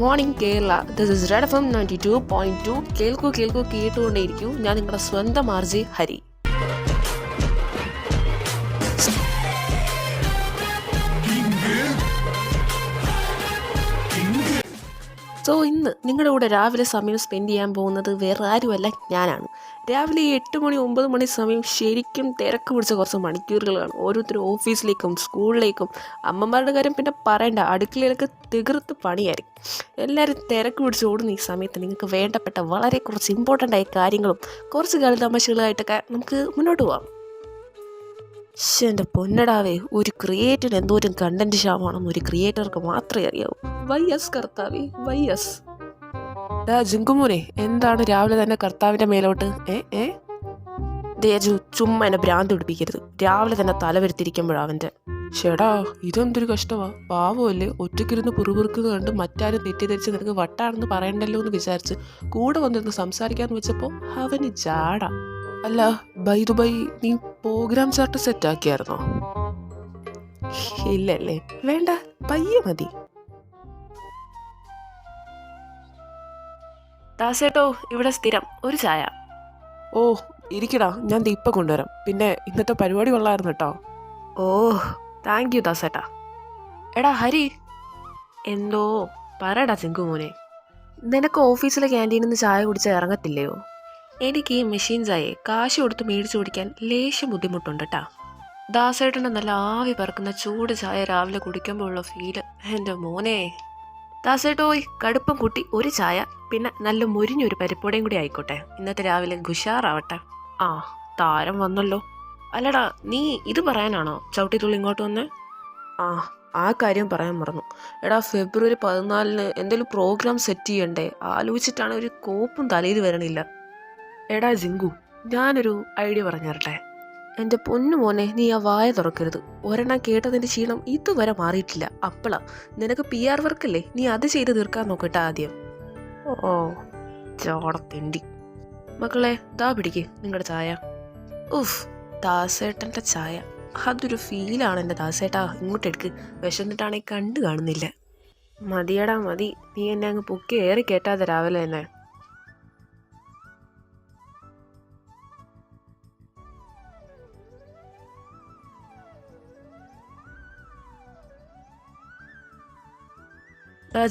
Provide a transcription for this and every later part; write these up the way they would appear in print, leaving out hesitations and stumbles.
Morning Kerala, this is Red FM 92.2. കേൾക്കൂ കേട്ടുകൊണ്ടേയിരിക്കൂ. ഞാൻ നിങ്ങളുടെ സ്വന്തം RJ ഹരി. സോ ഇന്ന് നിങ്ങളുടെ കൂടെ രാവിലെ സമയം സ്പെൻഡ് ചെയ്യാൻ പോകുന്നത് വേറെ ആരുമല്ല, ഞാനാണ്. രാവിലെ 8 മണി 9 മണി സമയം ശരിക്കും തിരക്ക് പിടിച്ച കുറച്ച് മണിക്കൂറുകളാണ്. ഓരോരുത്തരും ഓഫീസിലേക്കും സ്കൂളിലേക്കും, അമ്മമാരുടെ കാര്യം പിന്നെ പറയണ്ട, അടുക്കളയിലൊക്കെ തികർത്ത് പണിയായിരിക്കും. എല്ലാവരും തിരക്ക് പിടിച്ച് ഓടുന്ന ഈ സമയത്ത് നിങ്ങൾക്ക് വേണ്ടപ്പെട്ട വളരെ കുറച്ച് ഇമ്പോർട്ടൻ്റ് ആയ കാര്യങ്ങളും കുറച്ച് കളിതമാശകളായിട്ടൊക്കെ നമുക്ക് മുന്നോട്ട് പോകാം. എൻ്റെ പൊന്നടാവേ, ഒരു ക്രിയേറ്റർ എന്തോരം കണ്ടന്റ് ക്ഷാമാണെന്ന് ഒരു ക്രിയേറ്റർക്ക് മാത്രമേ അറിയാവൂ. വൈഎസ് കർത്താവേ, വൈഎസ്. ജിങ്കുമോനെ, എന്താണ് രാവിലെ തന്നെ കർത്താവിൻ്റെ മേലോട്ട്? ദേജു, ചുമ്മാ എന്നെ ഭ്രാന്ത് പിടിപ്പിക്കരുത്. രാവിലെ തന്നെ തല വരുത്തിരിക്കുമ്പോഴവൻ്റെ ഷെടാ, ഇതെന്തൊരു കഷ്ടമാ. പാവമല്ലേ, ഒറ്റയ്ക്കിരുന്ന് പുറുപുറുക്കുന്നത് കണ്ട് മറ്റാരും തെറ്റിദ്ധരിച്ച് നിനക്ക് വട്ടാണെന്ന് പറയണ്ടല്ലോ എന്ന് വിചാരിച്ച് കൂടെ വന്നിരുന്ന് സംസാരിക്കാന്ന് വെച്ചപ്പോൾ അവന് ജാടാ. അല്ല, ബൈ നീ പ്രോഗ്രാം ചാർട്ട് സെറ്റ് ആക്കിയായിരുന്നോ? ഇല്ലല്ലേ, വേണ്ട, പയ്യെ മതി. ദാസേട്ടോ, ഇവിടെ സ്ഥിരം ഒരു ചായ. ഓ ഇരിക്കടാ, ഞാൻ ദീപ കൊണ്ടുവരാം. പിന്നെ ഇന്നത്തെ പരിപാടി കൊള്ളായിരുന്നു കേട്ടോ. ഓ താങ്ക് യു ദാസേട്ടാ. എടാ ഹരി. എന്തോ പറയടാ ചിങ്കു മോനെ. നിനക്ക് ഓഫീസിലെ ക്യാൻറ്റീനിൽ നിന്ന് ചായ കുടിച്ചാൽ ഇറങ്ങത്തില്ലയോ? എനിക്ക് ഈ മെഷീൻ ചായയെ കാശ് കൊടുത്ത് മേടിച്ചു കുടിക്കാൻ ലേശം ബുദ്ധിമുട്ടുണ്ട് കേട്ടാ. ദാസേട്ടൻ്റെ നല്ല ആവി പറക്കുന്ന ചൂട് ചായ രാവിലെ കുടിക്കുമ്പോഴുള്ള ഫീല് എൻ്റെ മോനെ. ദാസേട്ടോയ്, കടുപ്പം കൂട്ടി ഒരു ചായ, പിന്നെ നല്ല മുരിഞ്ഞൊരു പരിപ്പോടയും കൂടി ആയിക്കോട്ടെ. ഇന്നത്തെ രാവിലെ ഖുഷാറാവട്ടെ. ആ താരം വന്നല്ലോ. അല്ലടാ, നീ ഇത് പറയാനാണോ ചവിട്ടിത്തുള്ളി ഇങ്ങോട്ട് വന്നേ? ആ കാര്യം പറയാൻ മറന്നു. എടാ, ഫെബ്രുവരി 14 എന്തെങ്കിലും പ്രോഗ്രാം സെറ്റ് ചെയ്യണ്ടേ? ആലോചിച്ചിട്ടാണ് ഒരു കോപ്പും തലയിൽ വരണില്ല. എടാ ജിങ്കു, ഞാനൊരു ഐഡിയ പറഞ്ഞു തരട്ടെ. എൻ്റെ പൊന്നു മോനെ, നീ ആ വായ തുറക്കരുത്. ഒരെണ്ണം കേട്ടതിൻ്റെ ക്ഷീണം ഇതുവരെ മാറിയിട്ടില്ല. അപ്പളാ നിനക്ക് PR വർക്കല്ലേ, നീ അത് ചെയ്ത് തീർക്കാൻ നോക്കട്ടെ ആദ്യം. ഓ ചോടത്തിണ്ടി. മക്കളെ, ദാ പിടിക്ക് നിങ്ങളുടെ ചായ. ഉഫ്, ദാസേട്ടൻ്റെ ചായ അതൊരു ഫീലാണ് എൻ്റെ ദാസേട്ടാ. ഇങ്ങോട്ട് എടുക്ക്, വിശന്നിട്ടാണെങ്കിൽ കണ്ടു കാണുന്നില്ല. മതിയടാ മതി, നീ എന്നെ അങ്ങ് പൊക്കി ഏറി കേട്ടാതെ രാവിലെ തന്നെ.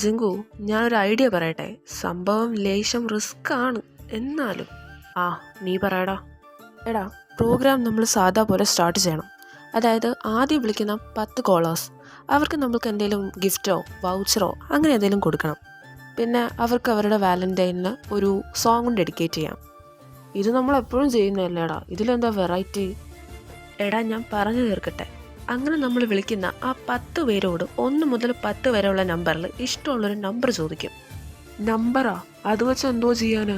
ജിങ്കു, ഞാനൊരു ഐഡിയ പറയട്ടെ. സംഭവം ലേശം റിസ്ക് ആണ്, എന്നാലും. നീ പറയടാ. എടാ, പ്രോഗ്രാം നമ്മൾ സാധാ പോലെ സ്റ്റാർട്ട് ചെയ്യണം. അതായത് ആദ്യം വിളിക്കുന്ന 10 കോളേഴ്സ്, അവർക്ക് നമ്മൾക്ക് എന്തെങ്കിലും ഗിഫ്റ്റോ വൗച്ചറോ അങ്ങനെ എന്തെങ്കിലും കൊടുക്കണം. പിന്നെ അവർക്ക് അവരുടെ വാലന്റൈനിന് ഒരു സോങ്ങും ഡെഡിക്കേറ്റ് ചെയ്യാം. ഇത് നമ്മൾ എപ്പോഴും ചെയ്യുന്നതല്ലേടാ, ഇതിലെന്താ വെറൈറ്റി? എടാ, ഞാൻ പറഞ്ഞു തീർക്കട്ടെ. അങ്ങനെ നമ്മൾ വിളിക്കുന്ന ആ 10 പേരോട് 1 മുതൽ 10 വരെയുള്ള നമ്പറിൽ ഇഷ്ടമുള്ളൊരു നമ്പർ ചോദിക്കും. നമ്പറാ? അത് വെച്ച് എന്തോ ചെയ്യാനാ?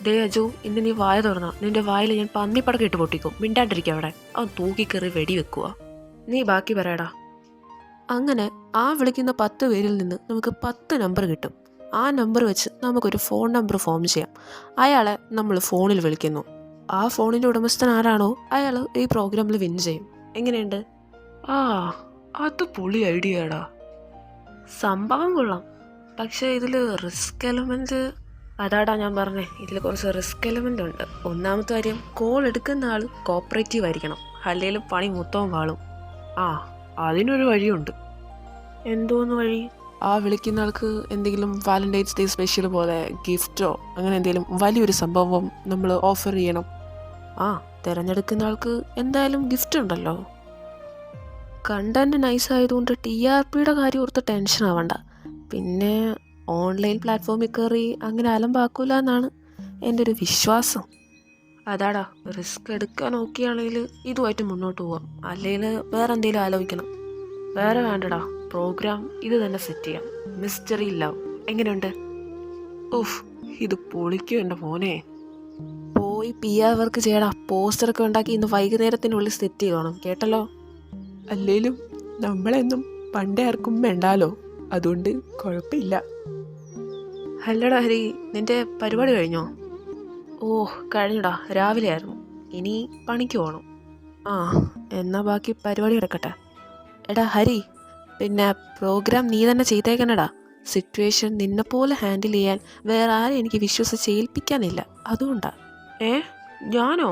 ഡേ അജു, ഇന്ന് നീ വായ തുറന്നാ നിന്റെ വായിൽ ഞാൻ പന്നിപ്പടക്കം ഇട്ട് പൊട്ടിക്കും. മിണ്ടാണ്ടിരിക്കുക അവിടെ. അവൻ തൂക്കിക്കറി വെടി വെക്കുക. നീ ബാക്കി പറയടാ. അങ്ങനെ ആ വിളിക്കുന്ന 10 പേരിൽ നിന്ന് നമുക്ക് 10 നമ്പർ കിട്ടും. ആ നമ്പർ വെച്ച് നമുക്കൊരു ഫോൺ നമ്പർ ഫോം ചെയ്യാം. അയാളെ നമ്മൾ ഫോണിൽ വിളിക്കുന്നു. ആ ഫോണിൻ്റെ ഉടമസ്ഥൻ ആരാണോ അയാൾ ഈ പ്രോഗ്രാമിൽ വിൻ ചെയ്യും. എങ്ങനെയുണ്ട്? അത് പൊളി ഐഡിയടാ. സംഭവം കൊള്ളാം, പക്ഷേ ഇതിൽ റിസ്ക് എലമെന്റ്. അതാടാ ഞാൻ പറഞ്ഞേ, ഇതിൽ കുറച്ച് റിസ്ക് എലമെന്റ് ഉണ്ട്. ഒന്നാമത്തെ കാര്യം, കോൾ എടുക്കുന്ന ആൾ കോപ്പറേറ്റീവ് ആയിരിക്കണം, അല്ലെങ്കിൽ പണി മൊത്തവും വാളും. അതിനൊരു വഴിയുണ്ട്. എന്തോന്ന് വഴി? ആ വിളിക്കുന്ന ആൾക്ക് എന്തെങ്കിലും വാലന്റൈൻസ് ഡേ സ്പെഷ്യൽ പോലെ ഗിഫ്റ്റോ അങ്ങനെ എന്തെങ്കിലും വലിയൊരു സംഭവം നമ്മൾ ഓഫർ ചെയ്യണം. തിരഞ്ഞെടുക്കുന്ന ആൾക്ക് എന്തായാലും ഗിഫ്റ്റ് ഉണ്ടല്ലോ. കണ്ടന്റ് നൈസ് ആയതുകൊണ്ട് TRPയുടെ കാര്യം ഓർത്ത് ടെൻഷൻ ആവണ്ട. പിന്നെ ഓൺലൈൻ പ്ലാറ്റ്ഫോമിൽ കയറി അങ്ങനെ അലമ്പാക്കൂല എന്നാണ് എൻ്റെ ഒരു വിശ്വാസം. അതാടാ, റിസ്ക് എടുക്കാൻ നോക്കിയാണെങ്കിൽ ഇതുമായിട്ട് മുന്നോട്ട് പോവാം, അല്ലെങ്കിൽ വേറെ എന്തെങ്കിലും ആലോചിക്കണം. വേറെ വേണ്ടടാ, പ്രോഗ്രാം ഇത് തന്നെ സെറ്റ് ചെയ്യാം. മിസ്റ്ററി ലവ് എങ്ങനെയുണ്ട്? ഓഫ്, ഇത് പൊളിക്കും എൻ്റെ മോനെ. പോയി PR വർക്ക് ചെയ്യടാ. പോസ്റ്ററൊക്കെ ഉണ്ടാക്കി ഇന്ന് വൈകുന്നേരത്തിനുള്ളിൽ സെറ്റ് ചെയ്യണം, കേട്ടല്ലോ? അല്ലേലും നമ്മളെന്നും പണ്ടേ ആർക്കും വേണ്ടാലോ, അതുകൊണ്ട് കുഴപ്പമില്ല. അല്ലടാ ഹരി, നിന്റെ പരിപാടി കഴിഞ്ഞോ? ഓ കഴിഞ്ഞടാ, രാവിലെ ആയിരുന്നു. ഇനി പണിക്ക് പോകണം. ആ എന്നാൽ ബാക്കി പരിപാടി കിടക്കട്ടെ. എടാ ഹരി, പിന്നെ പ്രോഗ്രാം നീ തന്നെ ചെയ്തേക്കണടാ. സിറ്റുവേഷൻ നിന്നെപ്പോലെ ഹാൻഡിൽ ചെയ്യാൻ വേറെ ആരും എനിക്ക് വിശ്വസിച്ച് ഏൽപ്പിക്കാനില്ല, അതുകൊണ്ടാ. ഞാനോ?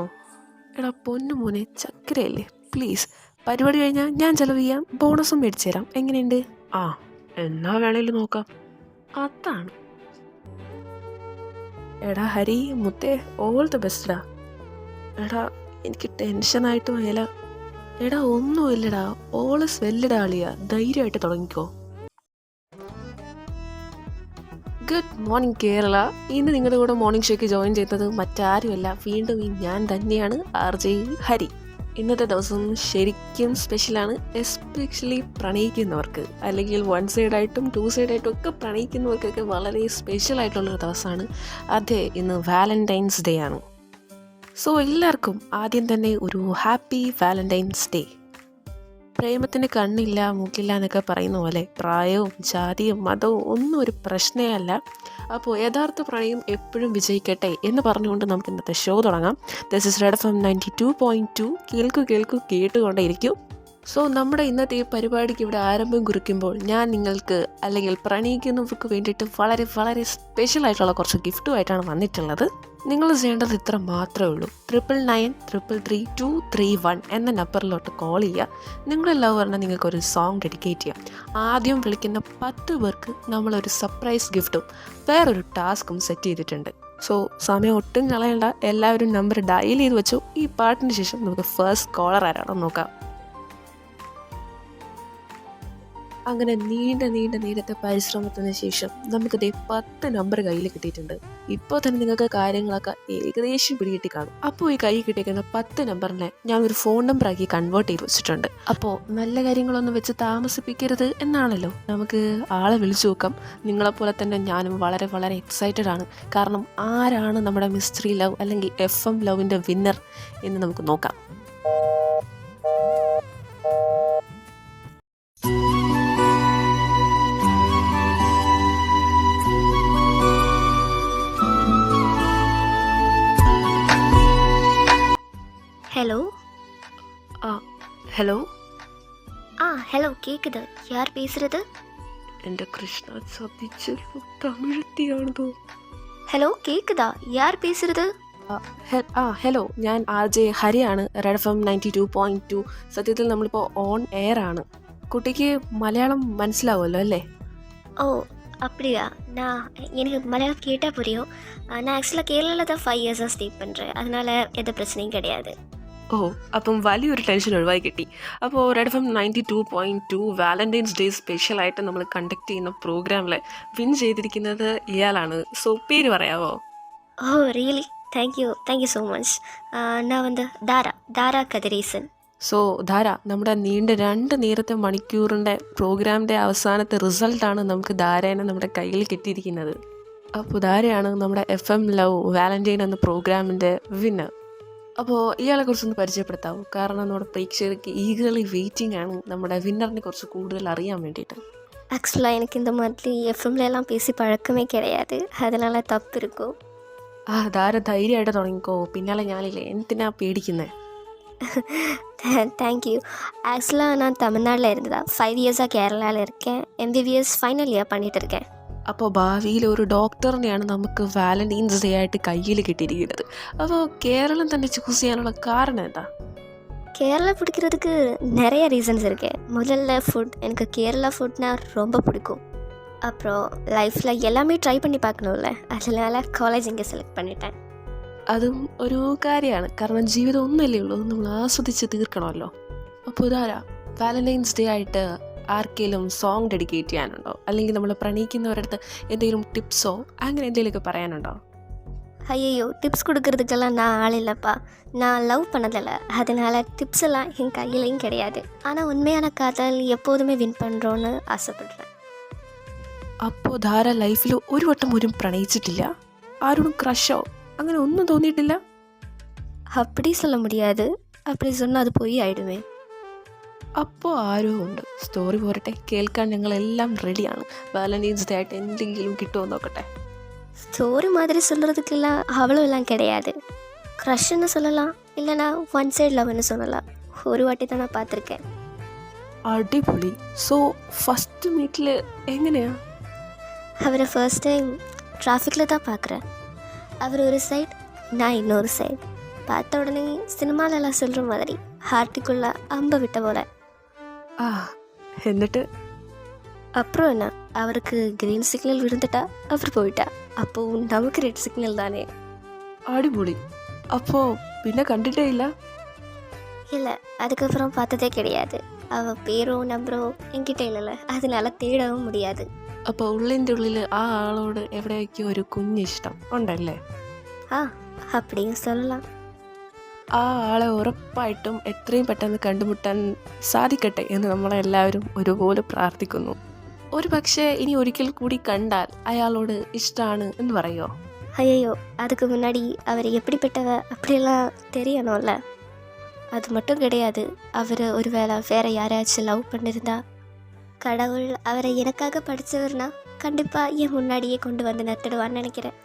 എടാ പൊന്നു മോനെ, ചക്കരയല്ലേ, പ്ലീസ്. പരിപാടി കഴിഞ്ഞാൽ ഞാൻ ചെലവ് ചെയ്യാം, ബോണസും മേടിച്ചു തരാം. എങ്ങനെയുണ്ട്? ആ എന്നാ വേണേലും നോക്കാം. അതാണ്. എടാ ഹരി മുത്തേ, ഓൾ ദ ബെസ്റ്റ്ടാ. എടാ എനിക്ക് ടെൻഷനായിട്ട് മേല. എടാ ഒന്നുമില്ലടാ, ഓൾ ഇസ് വെല്ലടാ അളിയാ, ധൈര്യമായിട്ട് തുടങ്ങിക്കോ. Good morning Kerala. ഇന്ന് നിങ്ങളുടെ കൂടെ മോർണിംഗ് ഷോയ്ക്ക് ജോയിൻ ചെയ്തത് മറ്റാരുമല്ല, വീണ്ടും ഞാൻ തന്നെയാണ്, RJ ഹരി. ഇന്നത്തെ ദിവസം ശരിക്കും സ്പെഷ്യലാണ്, എസ്പെഷ്യലി പ്രണയിക്കുന്നവർക്ക്, അല്ലെങ്കിൽ 1 സൈഡായിട്ടും 2 സൈഡായിട്ടും ഒക്കെ പ്രണയിക്കുന്നവർക്കൊക്കെ വളരെ സ്പെഷ്യൽ ആയിട്ടുള്ളൊരു ദിവസമാണ്. അതെ, ഇന്ന് വാലന്റൈൻസ് ഡേ ആണ്. സോ എല്ലാവർക്കും ആദ്യം തന്നെ ഒരു ഹാപ്പി വാലന്റൈൻസ് ഡേ. പ്രേമത്തിന് കണ്ണില്ല മൂക്കില്ല എന്നൊക്കെ പറയുന്ന പോലെ പ്രായവും ജാതിയും മതവും ഒന്നും ഒരു പ്രശ്നമേ അല്ല. അപ്പോൾ യഥാർത്ഥ പ്രണയം എപ്പോഴും വിജയിക്കട്ടെ എന്ന് പറഞ്ഞുകൊണ്ട് നമുക്ക് ഇന്നത്തെ ഷോ തുടങ്ങാം. This is Red FM 92.2. കേൾക്കൂ കേട്ടുകൊണ്ടേയിരിക്കും. സോ നമ്മുടെ ഇന്നത്തെ ഈ പരിപാടിക്ക് ഇവിടെ ആരംഭം കുറിക്കുമ്പോൾ ഞാൻ നിങ്ങൾക്ക്, അല്ലെങ്കിൽ പ്രണയിക്കുന്നവർക്ക് വേണ്ടിയിട്ട് വളരെ വളരെ സ്പെഷ്യൽ ആയിട്ടുള്ള കുറച്ച് ഗിഫ്റ്റുമായിട്ടാണ് വന്നിട്ടുള്ളത്. നിങ്ങൾ ചെയ്യേണ്ടത് ഇത്ര മാത്രമേ ഉള്ളൂ. 99933231 എന്ന നമ്പറിലോട്ട് കോൾ ചെയ്യുക. നിങ്ങളുടെ ലവറിനെ നിങ്ങൾക്കൊരു സോങ് ഡെഡിക്കേറ്റ് ചെയ്യാം. ആദ്യം വിളിക്കുന്ന 10 പേർക്ക് നമ്മളൊരു സർപ്രൈസ് ഗിഫ്റ്റും വേറൊരു ടാസ്കും സെറ്റ് ചെയ്തിട്ടുണ്ട്. സോ സമയം ഒട്ടും കളയണ്ട, എല്ലാവരും നമ്പർ ഡയൽ ചെയ്ത് വെച്ചു. ഈ പാട്ടിന് ശേഷം നമുക്ക് ഫസ്റ്റ് കോളർ ആരാണെന്ന് നോക്കാം. അങ്ങനെ നീണ്ടത്തെ പരിശ്രമത്തിന് ശേഷം നമുക്കിത് 10 നമ്പർ കയ്യിൽ കിട്ടിയിട്ടുണ്ട്. ഇപ്പോൾ തന്നെ നിങ്ങൾക്ക് കാര്യങ്ങളൊക്കെ ഏകദേശം പിടികിട്ടി കാണും. അപ്പോൾ ഈ കൈ കിട്ടിയിരിക്കുന്ന 10 നമ്പറിനെ ഞാൻ ഒരു ഫോൺ നമ്പറാക്കി കൺവേർട്ട് ചെയ്ത് വെച്ചിട്ടുണ്ട്. അപ്പോൾ നല്ല കാര്യങ്ങളൊന്നും വെച്ച് താമസിപ്പിക്കരുത് എന്നാണല്ലോ, നമുക്ക് ആളെ വിളിച്ചു നോക്കാം. നിങ്ങളെപ്പോലെ തന്നെ ഞാനും വളരെ വളരെ എക്സൈറ്റഡ് ആണ്. കാരണം ആരാണ് നമ്മുടെ മിസ്റ്ററി ലവ് അല്ലെങ്കിൽ FM ലവിൻ്റെ വിന്നർ എന്ന് നമുക്ക് നോക്കാം. ஹலோ. ഹലോ. ஹலோ கேக்குது. யார் பேசுறது? എൻ്റെ കൃഷ്ണ സതിച്ച് തമിഴത്തിയാണോ? ഹലോ കേക്കുതാ? யார் பேசுறது? ഹലോ, ഞാൻ RJ ഹരിയാണ്, റെഡ് FM 92.2. സത്യത്തിൽ നമ്മളിപ്പോൾ ഓൺ എയർ ആണ്. കുട്ടിക്ക് മലയാളം മനസ്സിലാവുമല്ലോ അല്ലേ? ஓ அப்படியா? நான் எனக்கு மலையாளம் கேட்டால் புரியும். நான் ஆக்சுவலாக கேரளாவில் தான் 5 இயர்ஸாக ஸ்டே பண்ணுறேன், அதனால் எந்த பிரச்சனையும் கிடையாது. ഓ, അപ്പം വലിയൊരു ടെൻഷൻ ഒഴിവായി കിട്ടി. അപ്പോൾ റെഡ് FM 92.2 വാലന്റൈൻസ് ഡേ സ്പെഷ്യലായിട്ട് നമ്മൾ കണ്ടക്ട് ചെയ്യുന്ന പ്രോഗ്രാമിൽ വിൻ ചെയ്തിരിക്കുന്നത് ഇയാളാണ്. സോ പേര് പറയാവോ? ஓ ரியலி? Thank you so much. நான் வந்து தாரா கதிரேசன். സോ ധാര, നമ്മുടെ നീണ്ട 2 നേരത്തെ മണിക്കൂറിൻ്റെ പ്രോഗ്രാമിൻ്റെ അവസാനത്തെ റിസൾട്ടാണ് നമുക്ക് ധാരേനെ നമ്മുടെ കയ്യിൽ കിട്ടിയിരിക്കുന്നത്. അപ്പോൾ ധാരയാണ് നമ്മുടെ FM ലവ് വാലന്റൈൻ എന്ന പ്രോഗ്രാമിൻ്റെ വിന്നർ. അപ്പോൾ ഇയാളെ കുറിച്ചൊന്ന് പരിചയപ്പെടുത്താവും, കാരണം നമ്മുടെ പ്രേക്ഷകർക്ക് ഈഗർലി വെയിറ്റിംഗ് ആണ് നമ്മുടെ വിന്നറിനെ കുറിച്ച് കൂടുതൽ അറിയാൻ വേണ്ടിയിട്ട്. ஆக்சுவலாக எனக்கு இந்த மாதிரி எஃப்எம்லலாம் பேசி பழக்கமே கிடையாது, அதனால் தப்பு இருக்கும். ധാര ധൈര്യമായിട്ട് തുടങ്ങിക്കോ, പിന്നാലെ ഞാനില്ലേ, എന്തിനാ പേടിക്കുന്നത്? தேங்க்யூ. ஆக்சுவலாக நான் தமிழ்நாட்டில் இருந்ததா 5 இயர்ஸாக கேரளாவில் இருக்கேன். MBBS ஃபைனல் இயர் பண்ணிகிட்டு இருக்கேன். അപ്പോൾ ഭാവിയിൽ ഒരു ഡോക്ടറിനെയാണ് നമുക്ക് വാലന്റൈൻസ് ഡേ ആയിട്ട് കയ്യിൽ കിട്ടിയിരിക്കുന്നത്. അപ്പോൾ കേരളം തന്നെ ചൂസ് ചെയ്യാനുള്ള കാരണം എന്താ? கேரளா பிடிக்கிறதுக்கு நிறைய ரீசன்ஸ் இருக்கு. முதல்ல ஃபுட், எனக்கு கேரளா ஃபுட்னா ரொம்ப பிடிக்கும். அப்புறம் லைஃப்பில் எல்லாமே ட்ரை பண்ணி பார்க்கணும்ல, அதனால காலேஜ் இங்கே செலக்ட் பண்ணிட்டேன். അതും ഒരു കാര്യമാണ്, കാരണം ജീവിതം ഒന്നല്ലേ ഉള്ളൂ, നമ്മൾ ആസ്വദിച്ച് തീർക്കണമല്ലോ. അപ്പോൾ ഇതാരാ വാലന്റൈൻസ് ഡേ ആയിട്ട് ആർക്കെങ്കിലും സോങ് ഡെഡിക്കേറ്റ് ചെയ്യാനുണ്ടോ, അല്ലെങ്കിൽ നമ്മൾ പ്രണയിക്കുന്നവരടുത്ത് എന്തെങ്കിലും ടിപ്സോ അങ്ങനെ എന്തെങ്കിലുമൊക്കെ പറയാനുണ്ടോ? ஐயையோ டிப்ஸ் கொடுக்கறதுக்கெல்லாம் நான் ஆள் இல்லைப்பா. நான் லவ் பண்ணதில்லை, அதனால் டிப்ஸ் எல்லாம் என் கையிலையும் கிடையாது. ஆனால் உண்மையான காதல் எப்போதுமே வின் பண்ணுறோன்னு ஆசைப்படுறேன். അപ്പോൾ ധാര ലൈഫിൽ ഒരു വട്ടം പോലും പ്രണയിച്ചിട്ടില്ല? ആരോടും ക്രഷോ അങ്ങനെ ഒന്നും തോന്നിയിട്ടില്ല? அப்படி சொல்ல முடியாது, அப்படி சொன்னால் அது பொய் ஆயிடுமே. അപ്പോൾ ആരോ ഉണ്ട്. സ്റ്റോറി പോരട്ടെ, കേൾക്കാൻ ഞങ്ങളെല്ലാം റെഡിയാണ്. വാലന്റൈൻസ് ഡേ ആയിട്ട് എന്തെങ്കിലും കിട്ടുമോ നോക്കട്ടെ. ஸ்டோரி மாதிரி சொல்கிறதுக்கெல்லாம் அவ்வளோ எல்லாம் கிடையாது. க்ரஷ்ன்னு சொல்லலாம், இல்லைனா ஒன் சைடு லவ்னு சொல்லலாம். ஒரு வாட்டி தான் நான் பார்த்துருக்கேன். അടിപൊളി. സോ ഫസ്റ്റ് മീറ്റിൽ എങ്ങനെയാ? அவரை ஃபர்ஸ்ட் டைம் டிராஃபிக்கில் தான் பார்க்குறேன். அவர் ஒரு சைடு, நான் இன்னொரு சைடு. பார்த்த உடனே சினிமாலெல்லாம் சொல்கிற மாதிரி ஹார்ட்டுக்குள்ளே அம்பை விட்ட போல. ആ എന്നിട്ട്? அப்புறம் என்ன, அவருக்கு க்ரீன் சிக்னல் விழுந்துட்டா அவர் போயிட்டா. அப்போது நமக்கு ரெட் சிக்னல் தானே. അടിപൊളി. അപ്പോൾ പിന്നെ കണ്ടിട്ടേ ഇല്ല? இல்லை, அதுக்கப்புறம் பார்த்ததே கிடையாது. அவள் பேரோ நம்பரோ என்கிட்ட இல்லைல்ல, அதனால தேடவும் முடியாது. അപ്പോൾ ഉള്ളിൻ്റെ ഉള്ളിൽ ആ ആളോട് എവിടെയൊക്കെ ഒരു കുഞ്ഞിഷ്ടം ഉണ്ടല്ലേ? ஆ, அப்படியும் சொல்லலாம். ആ ആളെ ഉറപ്പായിട്ടും എത്രയും പെട്ടെന്ന് കണ്ടുമുട്ടാൻ സാധിക്കട്ടെ എന്ന് നമ്മളെല്ലാവരും ഒരുപോലെ പ്രാർത്ഥിക്കുന്നു. ഒരു പക്ഷേ ഇനി ഒരിക്കൽ കൂടി കണ്ടാൽ അയാളോട് ഇഷ്ടമാണ് എന്ന് പറയുമോ? ஐயோ, அதுக்கு முன்னாடி அவர் எப்படிப்பட்டவ அப்படியெல்லாம் தெரியணும்ல. அது மட்டும் கிடையாது, அவர் ஒருவேளை வேற யாராச்சும் லவ் பண்ணியிருந்தா, கடவுள் அவரை எனக்காக படித்தவர்னா கண்டிப்பாக என் முன்னாடியே கொண்டு வந்து நிறுத்திடுவான்னு நினைக்கிறேன்.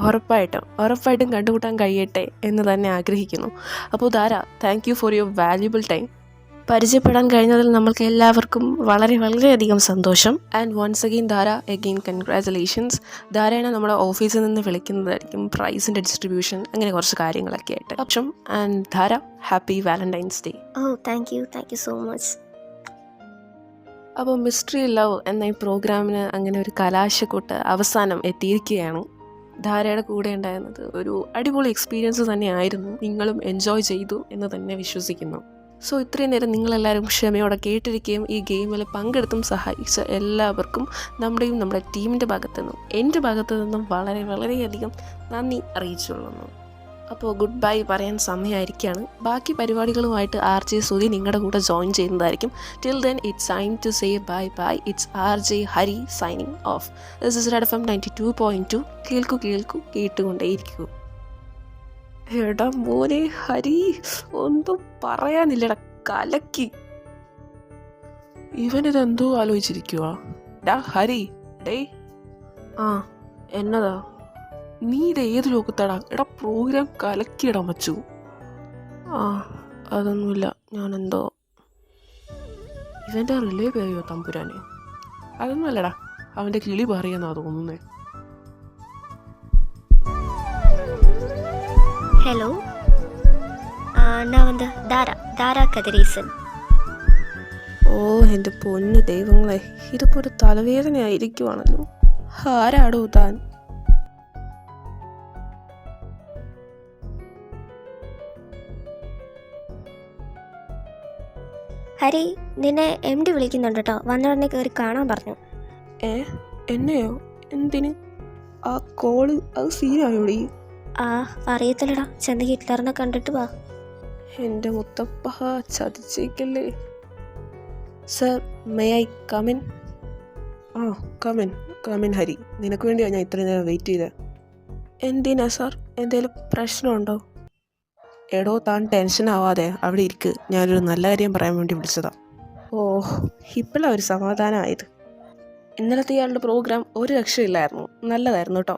ഉറപ്പായിട്ടും കണ്ടുമുട്ടാൻ കഴിയട്ടെ എന്ന് തന്നെ ആഗ്രഹിക്കുന്നു. അപ്പോൾ ധാര, thank you for your valuable time. പരിചയപ്പെടാൻ കഴിഞ്ഞതിൽ നമ്മൾക്ക് എല്ലാവർക്കും വളരെയധികം സന്തോഷം. ആൻഡ് വൺസ് അഗെയിൻ ധാര, അഗെയിൻ കൺഗ്രാജുലേഷൻസ്. ധാരേനെ നമ്മുടെ ഓഫീസിൽ നിന്ന് വിളിക്കുന്നതായിരിക്കും, പ്രൈസിൻ്റെ ഡിസ്ട്രിബ്യൂഷൻ അങ്ങനെ കുറച്ച് കാര്യങ്ങളൊക്കെ ആയിട്ട്. പക്ഷം and Dhara, happy Valentine's day. Oh, thank you so much. അപ്പോൾ മിസ്റ്ററി ലവ് എന്ന ഈ പ്രോഗ്രാമിന് അങ്ങനെ ഒരു കലാശക്കൊട്ട് അവസാനം എത്തിയിരിക്കുകയാണ്. ധാരയുടെ കൂടെ ഉണ്ടായിരുന്നത് ഒരു അടിപൊളി എക്സ്പീരിയൻസ് തന്നെയായിരുന്നു. നിങ്ങളും എൻജോയ് ചെയ്തു എന്ന് തന്നെ വിശ്വസിക്കുന്നു. സോ ഇത്രയും നേരം നിങ്ങളെല്ലാവരും ക്ഷമയോടെ കേട്ടിരിക്കുകയും ഈ ഗെയിമിൽ പങ്കെടുത്തും സഹായിച്ച എല്ലാവർക്കും നമ്മുടെ ടീമിൻ്റെ ഭാഗത്തു നിന്നും എൻ്റെ ഭാഗത്തു നിന്നും വളരെയധികം നന്ദി അറിയിച്ചുകൊള്ളുന്നു. അപ്പോൾ ഗുഡ് ബൈ പറയാൻ സമയമായിരിക്കുകയാണ്. ബാക്കി പരിപാടികളുമായിട്ട് RJ സുധി നിങ്ങളുടെ കൂടെ ജോയിൻ ചെയ്യുന്നതായിരിക്കും. Till then it's time to say bye. It's RJ Hari signing off. This is Red FM 92.2. കേൾക്കൂ കേട്ടുകൊണ്ടേയിരിക്കൂ. എടാ മോനെ ഹരി, ഒന്നും പറയാനില്ലടാ, കലക്കി. ഇവനിതെന്തോ ആലോചിച്ചിരിക്കുവാ. ഡാ ഹരി, ഡേ. ആ എന്നതാ? നീ ഇത് ഏത് ലോകത്താടാ? എടാ പ്രോഗ്രാം കലക്കിയിടാൻ വച്ചു. ആ അതൊന്നുമില്ല, ഞാനെന്തോ ഇവൻ്റെ റിലേ പേയോ തമ്പുരാനെ. അതൊന്നുമല്ലടാ, അവൻ്റെ കിളി പറയാന്നാ തോന്നുന്നേ. ஹலோ, நான் வந்து தாரா கதிரீசன். ഓ എൻ്റെ പൊന്ന് ദൈവങ്ങളെ, ഇതിപ്പോൾ ഒരു തലവേദനയായിരിക്കുവാണല്ലോ. ആരാടോ താൻ? ഹരി, നിന്നെ MD വിളിക്കുന്നുണ്ട് കേട്ടോ, വന്ന ഉടനെ കയറി കാണാൻ പറഞ്ഞു. എന്നെയോ? എന്തിന്? ആ കോള് അത് സീനായോടി? ആ, അറിയത്തില്ലടാ, ചെന്ന് ഹിറ്റ്ലറിനെ കണ്ടിട്ട് വാ. എൻ്റെ മുത്തപ്പ, ചതിച്ചേക്കല്ലേ. Sir, may I come in? ആ കമിൻ ഹരി. നിനക്ക് വേണ്ടിയാണ് ഞാൻ ഇത്രയും നേരം വെയിറ്റ് ചെയ്തത്. എന്തിനാ സാർ? എന്തെങ്കിലും പ്രശ്നമുണ്ടോ? എടോ, താൻ ടെൻഷൻ ആവാതെ അവിടെ ഇരിക്ക്. ഞാനൊരു നല്ല കാര്യം പറയാൻ വേണ്ടി വിളിച്ചതാ. ഓ, ഇപ്പോഴാണ് ഒരു സമാധാനമായത്. ഇന്നലത്തെ ഇയാളുടെ പ്രോഗ്രാം ഒരു രക്ഷയില്ലായിരുന്നു, നല്ലതായിരുന്നു കേട്ടോ.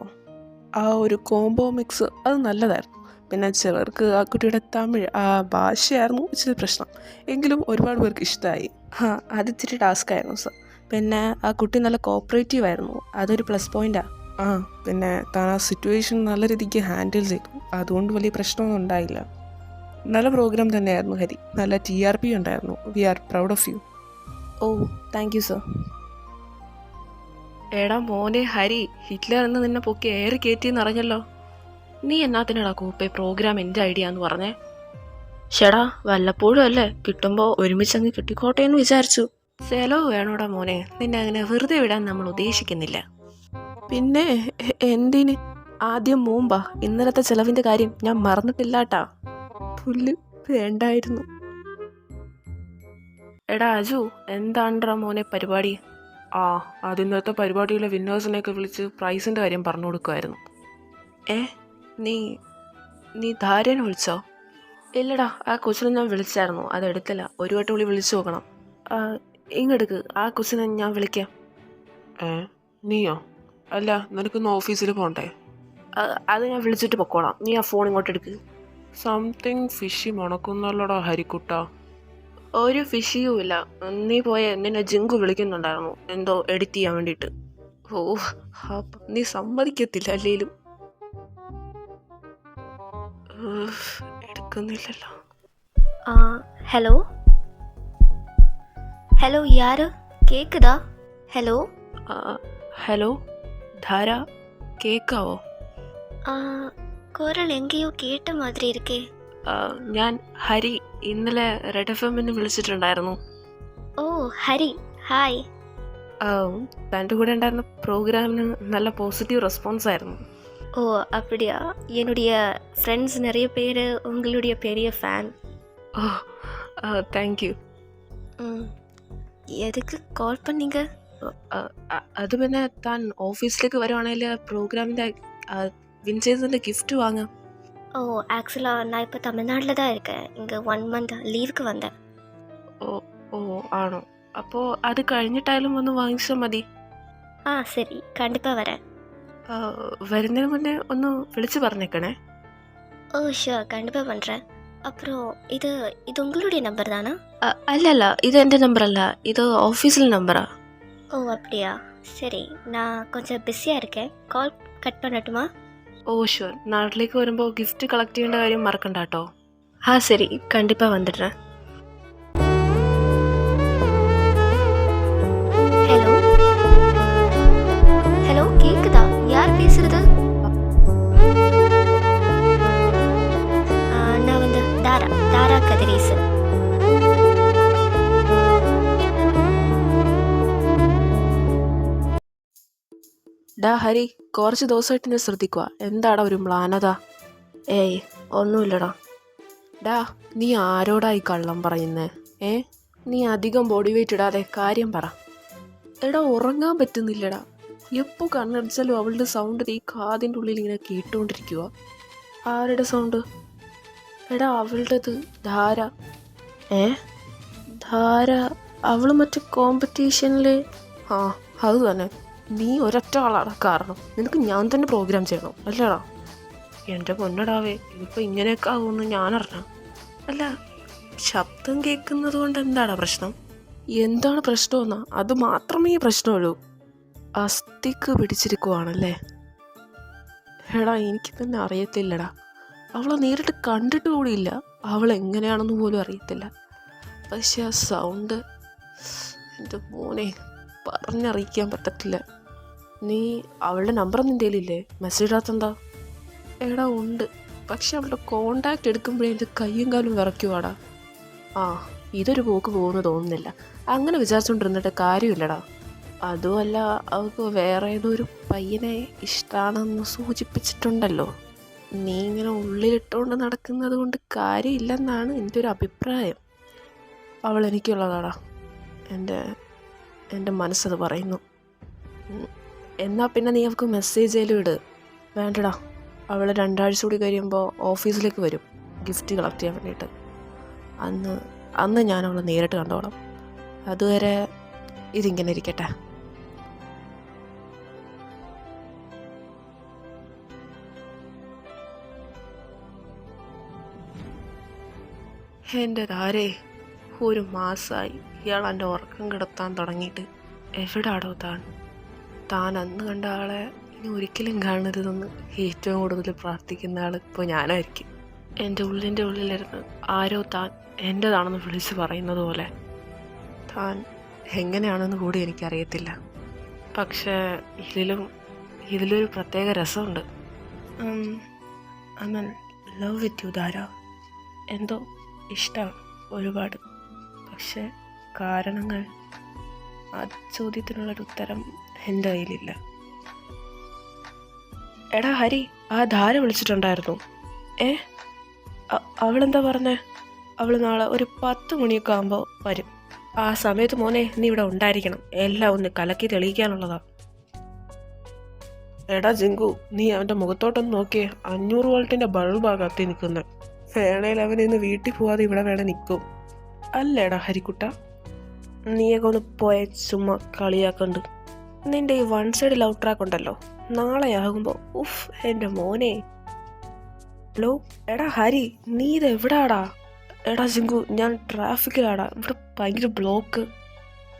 ആ ഒരു കോംബോ മിക്സ് അത് നല്ലതായിരുന്നു. പിന്നെ ചിലർക്ക് ആ കുട്ടിയുടെ തമിഴ് ആ ഭാഷയായിരുന്നു ഇച്ചിരി പ്രശ്നം, എങ്കിലും ഒരുപാട് പേർക്ക് ഇഷ്ടമായി. അത് ഇച്ചിരി ടാസ്ക് ആയിരുന്നു സർ. പിന്നെ ആ കുട്ടി നല്ല കോപ്പറേറ്റീവ് ആയിരുന്നു, അതൊരു പ്ലസ് പോയിൻ്റാണ്. പിന്നെ താൻ ആ സിറ്റുവേഷൻ നല്ല രീതിക്ക് ഹാൻഡിൽ ചെയ്തു, അതുകൊണ്ട് വലിയ പ്രശ്നമൊന്നും ഉണ്ടായില്ല. നല്ല പ്രോഗ്രാം തന്നെയായിരുന്നു ഹരി, നല്ല TRP ഉണ്ടായിരുന്നു. We are proud of you. Oh, thank you sir. എടാ മോനെ ഹരി, ഹിറ്റ്ലർ എന്ന് നിന്നെ പൊക്കി ഏറി കയറ്റിയെന്ന് അറിഞ്ഞല്ലോ. നീ എന്നാത്തിനടാ കൂപ്പേ പ്രോഗ്രാം എൻ്റെ ഐഡിയ എന്ന് പറഞ്ഞേ? ഷെടാ, വല്ലപ്പോഴും അല്ലേ, കിട്ടുമ്പോൾ ഒരുമിച്ചങ്ങ് കിട്ടിക്കോട്ടെ എന്ന് വിചാരിച്ചു. ചെലവ് വേണോടാ മോനെ, നിന്നെ അങ്ങനെ വെറുതെ വിടാൻ നമ്മൾ ഉദ്ദേശിക്കുന്നില്ല. പിന്നെ എന്തിന്? ആദ്യം മൂമ്പാ, ഇന്നലത്തെ ചെലവിൻ്റെ കാര്യം ഞാൻ മറന്നിട്ടില്ലാട്ടാ. പുല്ല് വേണ്ടായിരുന്നു. എടാ അജു, എന്താണ്ടാ മോനെ പരിപാടി? അത് ഇന്നത്തെ പരിപാടിയിലെ വിന്നേഴ്സിനെയൊക്കെ വിളിച്ച് പ്രൈസിൻ്റെ കാര്യം പറഞ്ഞു കൊടുക്കുമായിരുന്നു. നീ നീ ധാരനെ വിളിച്ചോ? ഇല്ലടാ, ആ കൊച്ചിനെ ഞാൻ വിളിച്ചായിരുന്നു, അതെടുത്തില്ല. ഒരു വട്ടം വിളി വിളിച്ചു നോക്കണം. ഇങ്ങെടുക്ക്, ആ കൊച്ചിനെ ഞാൻ വിളിക്കാം. നീയോ? അല്ല, നിനക്കൊന്ന് ഓഫീസിൽ പോകണ്ടേ? അത് ഞാൻ വിളിച്ചിട്ട് പൊക്കോളാം. നീ ആ ഫോൺ ഇങ്ങോട്ട് എടുക്ക്. സംതിങ് ഫിഷി മണക്കുന്നല്ലോടാ ഹരിക്കുട്ട. ഒരു ഫിഷിയും ഇല്ല. നീ പോയ നിന്നെ ജിങ്കു വിളിക്കുന്നുണ്ടായിരുന്നു എന്തോ എഡിറ്റ് ചെയ്യാൻ വേണ്ടിയിട്ട്. നീ സമ്മതിക്കത്തില്ല അല്ലേലും. എടുക്കുന്നില്ലല്ലോ. ஹலோ ஹலோ யாரு கேக்குதா? ஹலோ ഹലോ ധാര, കേക്കാവോ? குரல் எங்கேயோ கேட்ட மாதிரி இருக்கே. ഞാൻ ഹരി, ഇന്നലെ റെഡ് എഫ് എമ്മിന് വിളിച്ചിട്ടുണ്ടായിരുന്നു. ஓ ஹரி, ஹாய். തൻ്റെ കൂടെ ഉണ്ടായിരുന്ന പ്രോഗ്രാമിന് നല്ല പോസിറ്റീവ് റെസ്പോൺസ് ആയിരുന്നു. ஓ அப்படியா? என்னுடைய ஃப்ரெண்ட்ஸ் நிறைய பேர் உங்களுடைய பெரிய ஃபேன். Thank you. எதுக்கு கால் பண்ணீங்க? അത് പിന്നെ താൻ ഓഫീസിലേക്ക് വരുവാണെങ്കിൽ പ്രോഗ്രാമിൻ്റെ വിൻ ചെയ്തതിൻ്റെ ഗിഫ്റ്റ് വാങ്ങാം. ஓ ஆக்சுவலாக நான் இப்போ தமிழ்நாட்டில் தான் இருக்கேன். இங்கே 1 மந்த் லீவுக்கு வந்தேன். ഓ ആണോ? അപ്പോൾ അത് കഴിഞ്ഞിട്ടായാലും ഒന്ന് വാങ്ങിച്ചാൽ മതി. சரி, கண்டிப்பாக வரேன். വരുന്നതിന് മുന്നേ ഒന്ന് വിളിച്ച് പറഞ്ഞേക്കണേ. ஓ ஷுவர், கண்டிப்பாக பண்ணுறேன். அப்புறம் இது உங்களுடைய நம்பர் தானே? അല്ലല്ല, ഇത് എൻ്റെ നമ്പറല്ല, ഇത് ഓഫീസിലെ നമ്പറാ. ஓ அப்படியா? சரி, நான் கொஞ்சம் பிஸியாக இருக்கேன். கால் கட் பண்ணட்டுமா? ഷുവർ. നാട്ടിലേക്ക് വരുമ്പോൾ ഗിഫ്റ്റ് കളക്ട് ചെയ്യേണ്ട കാര്യം മറക്കണ്ട കേട്ടോ. சரி, கண்டிப்பாக வந்துடுறேன். ஹலோ ஹலோ, கேக்குதா? யார் பேசுறது? நான் வந்து தாரா கதிரேசன். ഡാ ഹരി, കുറച്ച് ദിവസമായിട്ട് എന്നെ ശ്രദ്ധിക്കുക. എന്താടാ ഒരു മ്ലാനത? ഒന്നുമില്ലടാ. ഡാ, നീ ആരോടായി കള്ളം പറയുന്നേ? നീ അധികം ബോഡി വെയിറ്റ് ഇടാതെ കാര്യം പറ. എടാ, ഉറങ്ങാൻ പറ്റുന്നില്ലടാ. എപ്പോൾ കണ്ണടിച്ചാലും അവളുടെ സൗണ്ട് ഈ കാതിൻ്റെ ഉള്ളിൽ ഇങ്ങനെ കേട്ടുകൊണ്ടിരിക്കുക. ആരുടെ സൗണ്ട്? എടാ, അവളുടേത്. ധാര. ധാര? അവൾ മറ്റേ കോമ്പറ്റീഷനിൽ? അത് തന്നെ. നീ ഒരൊറ്റ ആളാണ് കാരണം. നിനക്ക് ഞാൻ തന്നെ പ്രോഗ്രാം ചെയ്യണം അല്ലടാ? എൻ്റെ പൊന്നടാവേ, ഇതിപ്പോൾ ഇങ്ങനെയൊക്കെ ആവുമെന്ന് ഞാനറിഞ്ഞ. അല്ല, ശബ്ദം കേൾക്കുന്നത് കൊണ്ട് എന്താടാ പ്രശ്നം? എന്താണ് പ്രശ്നമെന്നാ? അത് മാത്രമേ പ്രശ്നമുള്ളൂ. അസ്ഥിക്ക് പിടിച്ചിരിക്കുവാണല്ലേ? എടാ, എനിക്ക് തന്നെ അറിയത്തില്ലടാ. അവളെ നേരിട്ട് കണ്ടിട്ട് കൂടിയില്ല. അവൾ എങ്ങനെയാണെന്ന് പോലും അറിയത്തില്ല. പക്ഷെ ആ സൗണ്ട്, എൻ്റെ മോനെ, പറഞ്ഞറിയിക്കാൻ പറ്റത്തില്ല. നീ അവളുടെ നമ്പർ നിൻ്റെ കയ്യിലില്ലേ? മെസ്സേജ് ഇടാത്തെന്താ? എടാ ഉണ്ട്, പക്ഷെ അവളുടെ കോണ്ടാക്ട് എടുക്കുമ്പോഴേ എൻ്റെ കയ്യും കാലും വിറയ്ക്കുവാടാ. ഇതൊരു പോക്ക് പോകുമെന്ന് തോന്നുന്നില്ല. അങ്ങനെ വിചാരിച്ചുകൊണ്ടിരുന്നിട്ട് കാര്യമില്ലടാ. അതുമല്ല, അവൾക്ക് വേറെ ഏതൊരു പയ്യനെ ഇഷ്ടമാണെന്ന് സൂചിപ്പിച്ചിട്ടുണ്ടല്ലോ. നീ ഇങ്ങനെ ഉള്ളിലിട്ടുകൊണ്ട് നടക്കുന്നത് കൊണ്ട് കാര്യമില്ലെന്നാണ് എൻ്റെ ഒരു അഭിപ്രായം. അവൾ എനിക്കുള്ളതാടാ. എൻ്റെ മനസ്സത് പറയുന്നു. എന്നാൽ പിന്നെ നീ അവൾക്ക് മെസ്സേജേലും ഇട്. വേണ്ടടാ, അവൾ 2 ആഴ്ച കൂടി കഴിയുമ്പോൾ ഓഫീസിലേക്ക് വരും ഗിഫ്റ്റ് കളക്ട് ചെയ്യാൻ വേണ്ടിയിട്ട്. അന്ന് ഞാൻ അവളെ നേരിട്ട് കണ്ടോളാം. അതുവരെ ഇതിങ്ങനെ ഇരിക്കട്ടെ. എൻ്റെ ധാരേ, 1 മാസമായി ഇയാൾ എൻ്റെ ഉറക്കം കിടത്താൻ തുടങ്ങിയിട്ട്. എവിടാടോ താൻ അന്ന് കണ്ട ആളെ ഇനി ഒരിക്കലും കാണരുതെന്ന് ഏറ്റവും കൂടുതൽ പ്രാർത്ഥിക്കുന്ന ആൾ ഇപ്പോൾ ഞാനായിരിക്കും. എൻ്റെ ഉള്ളിലിരുന്ന് ആരോ താൻ എൻ്റെതാണെന്ന് വിളിച്ച് പറയുന്നത് പോലെ. താൻ എങ്ങനെയാണെന്ന് കൂടി എനിക്കറിയത്തില്ല. പക്ഷേ ഇതിലൊരു പ്രത്യേക രസമുണ്ട്. I mean love with you ധാര. എന്തോ ഇഷ്ടമാണ് ഒരുപാട്. പക്ഷേ കാരണങ്ങൾ, ആ ചോദ്യത്തിനുള്ളൊരു ഉത്തരം എൻ്റെ കയ്യിലില്ല. എടാ ഹരി, ആ ധാര വിളിച്ചിട്ടുണ്ടായിരുന്നു. ഏ അവളെന്താ പറഞ്ഞേ? അവൾ നാളെ ഒരു 10 മണിയൊക്കെ ആകുമ്പോൾ വരും. ആ സമയത്ത് മോനെ നീ ഇവിടെ ഉണ്ടായിരിക്കണം. എല്ലാം ഒന്ന് കലക്കി തെളിയിക്കാനുള്ളതാ. എടാ ജിങ്കു, നീ അവൻ്റെ മുഖത്തോട്ടൊന്ന് നോക്കിയേ. 500 വോൾട്ടിൻ്റെ ബൾബാ കത്തി നിൽക്കുന്നത്. വേണേൽ അവൻ ഇന്ന് വീട്ടിൽ പോവാതെ ഇവിടെ വേണേ നിൽക്കും. അല്ലേടാ ഹരിക്കുട്ട? നീയൊക്കെ ഒന്ന് പോയ ചുമ്മാ കളിയാക്കണ്ട്. നിന്റെ ഈ 1 സൈഡ് ലവ് ട്രാക്ക് ഉണ്ടല്ലോ, നാളെ ആകുമ്പോൾ ഉഫ് എൻ്റെ മോനെ. ഹലോ എടാ ഹരി, നീ ഇത് എവിടാടാ? എടാ ജിങ്കു, ഞാൻ ട്രാഫിക്കിലാടാ. ഇവിടെ ഭയങ്കര ബ്ലോക്ക്.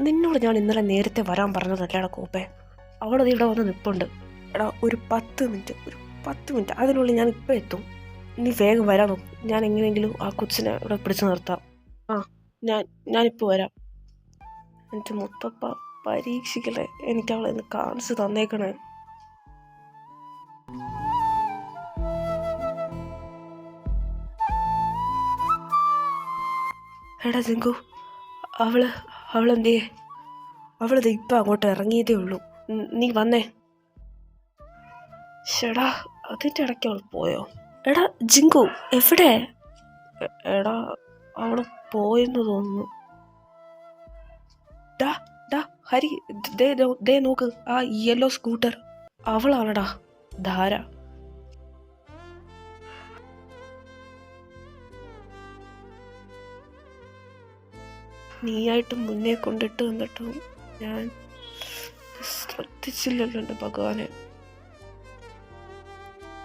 നിന്നോട് ഞാൻ ഇന്നലെ നേരത്തെ വരാൻ പറഞ്ഞതല്ലേടാ കോപ്പേ. അവളത് ഇവിടെ വന്ന് നിൽപ്പുണ്ട്. എടാ ഒരു 10 മിനിറ്റ് അതിനുള്ളിൽ ഞാൻ ഇപ്പം എത്തും. നീ വേഗം വരാൻ നോക്കും. ഞാൻ എങ്ങനെയെങ്കിലും ആ കൊച്ചിനെ ഇവിടെ പിടിച്ചു നിർത്താം. ആ ഞാനിപ്പോൾ വരാം. എൻ്റെ മുത്തപ്പ പരീക്ഷിക്കലേ, എനിക്ക് അവളെ ഒന്ന് കാണിച്ച് തന്നേക്കണേ. എടാ ജിങ്കു, അവളെന്തേ? അവളത് ഇപ്പം അങ്ങോട്ട് ഇറങ്ങിയതേ ഉള്ളൂ. നീ വന്നേ. ഷെടാ, അതിൻ്റെ ഇടയ്ക്ക് അവൾ പോയോ? എടാ ജിങ്കു, എവിടെ? എടാ അവള് പോയെന്ന് തോന്നുന്നു. ഡാ ഹരി, ദേ നോക്ക്, ആ യെല്ലോ സ്കൂട്ടർ. അവളാണടാ ധാര. നീയായിട്ട് മുന്നേ കൊണ്ടിട്ട് വന്നിട്ടും ഞാൻ ശ്രദ്ധിച്ചില്ലല്ലോ എൻ്റെ ഭഗവാനെ.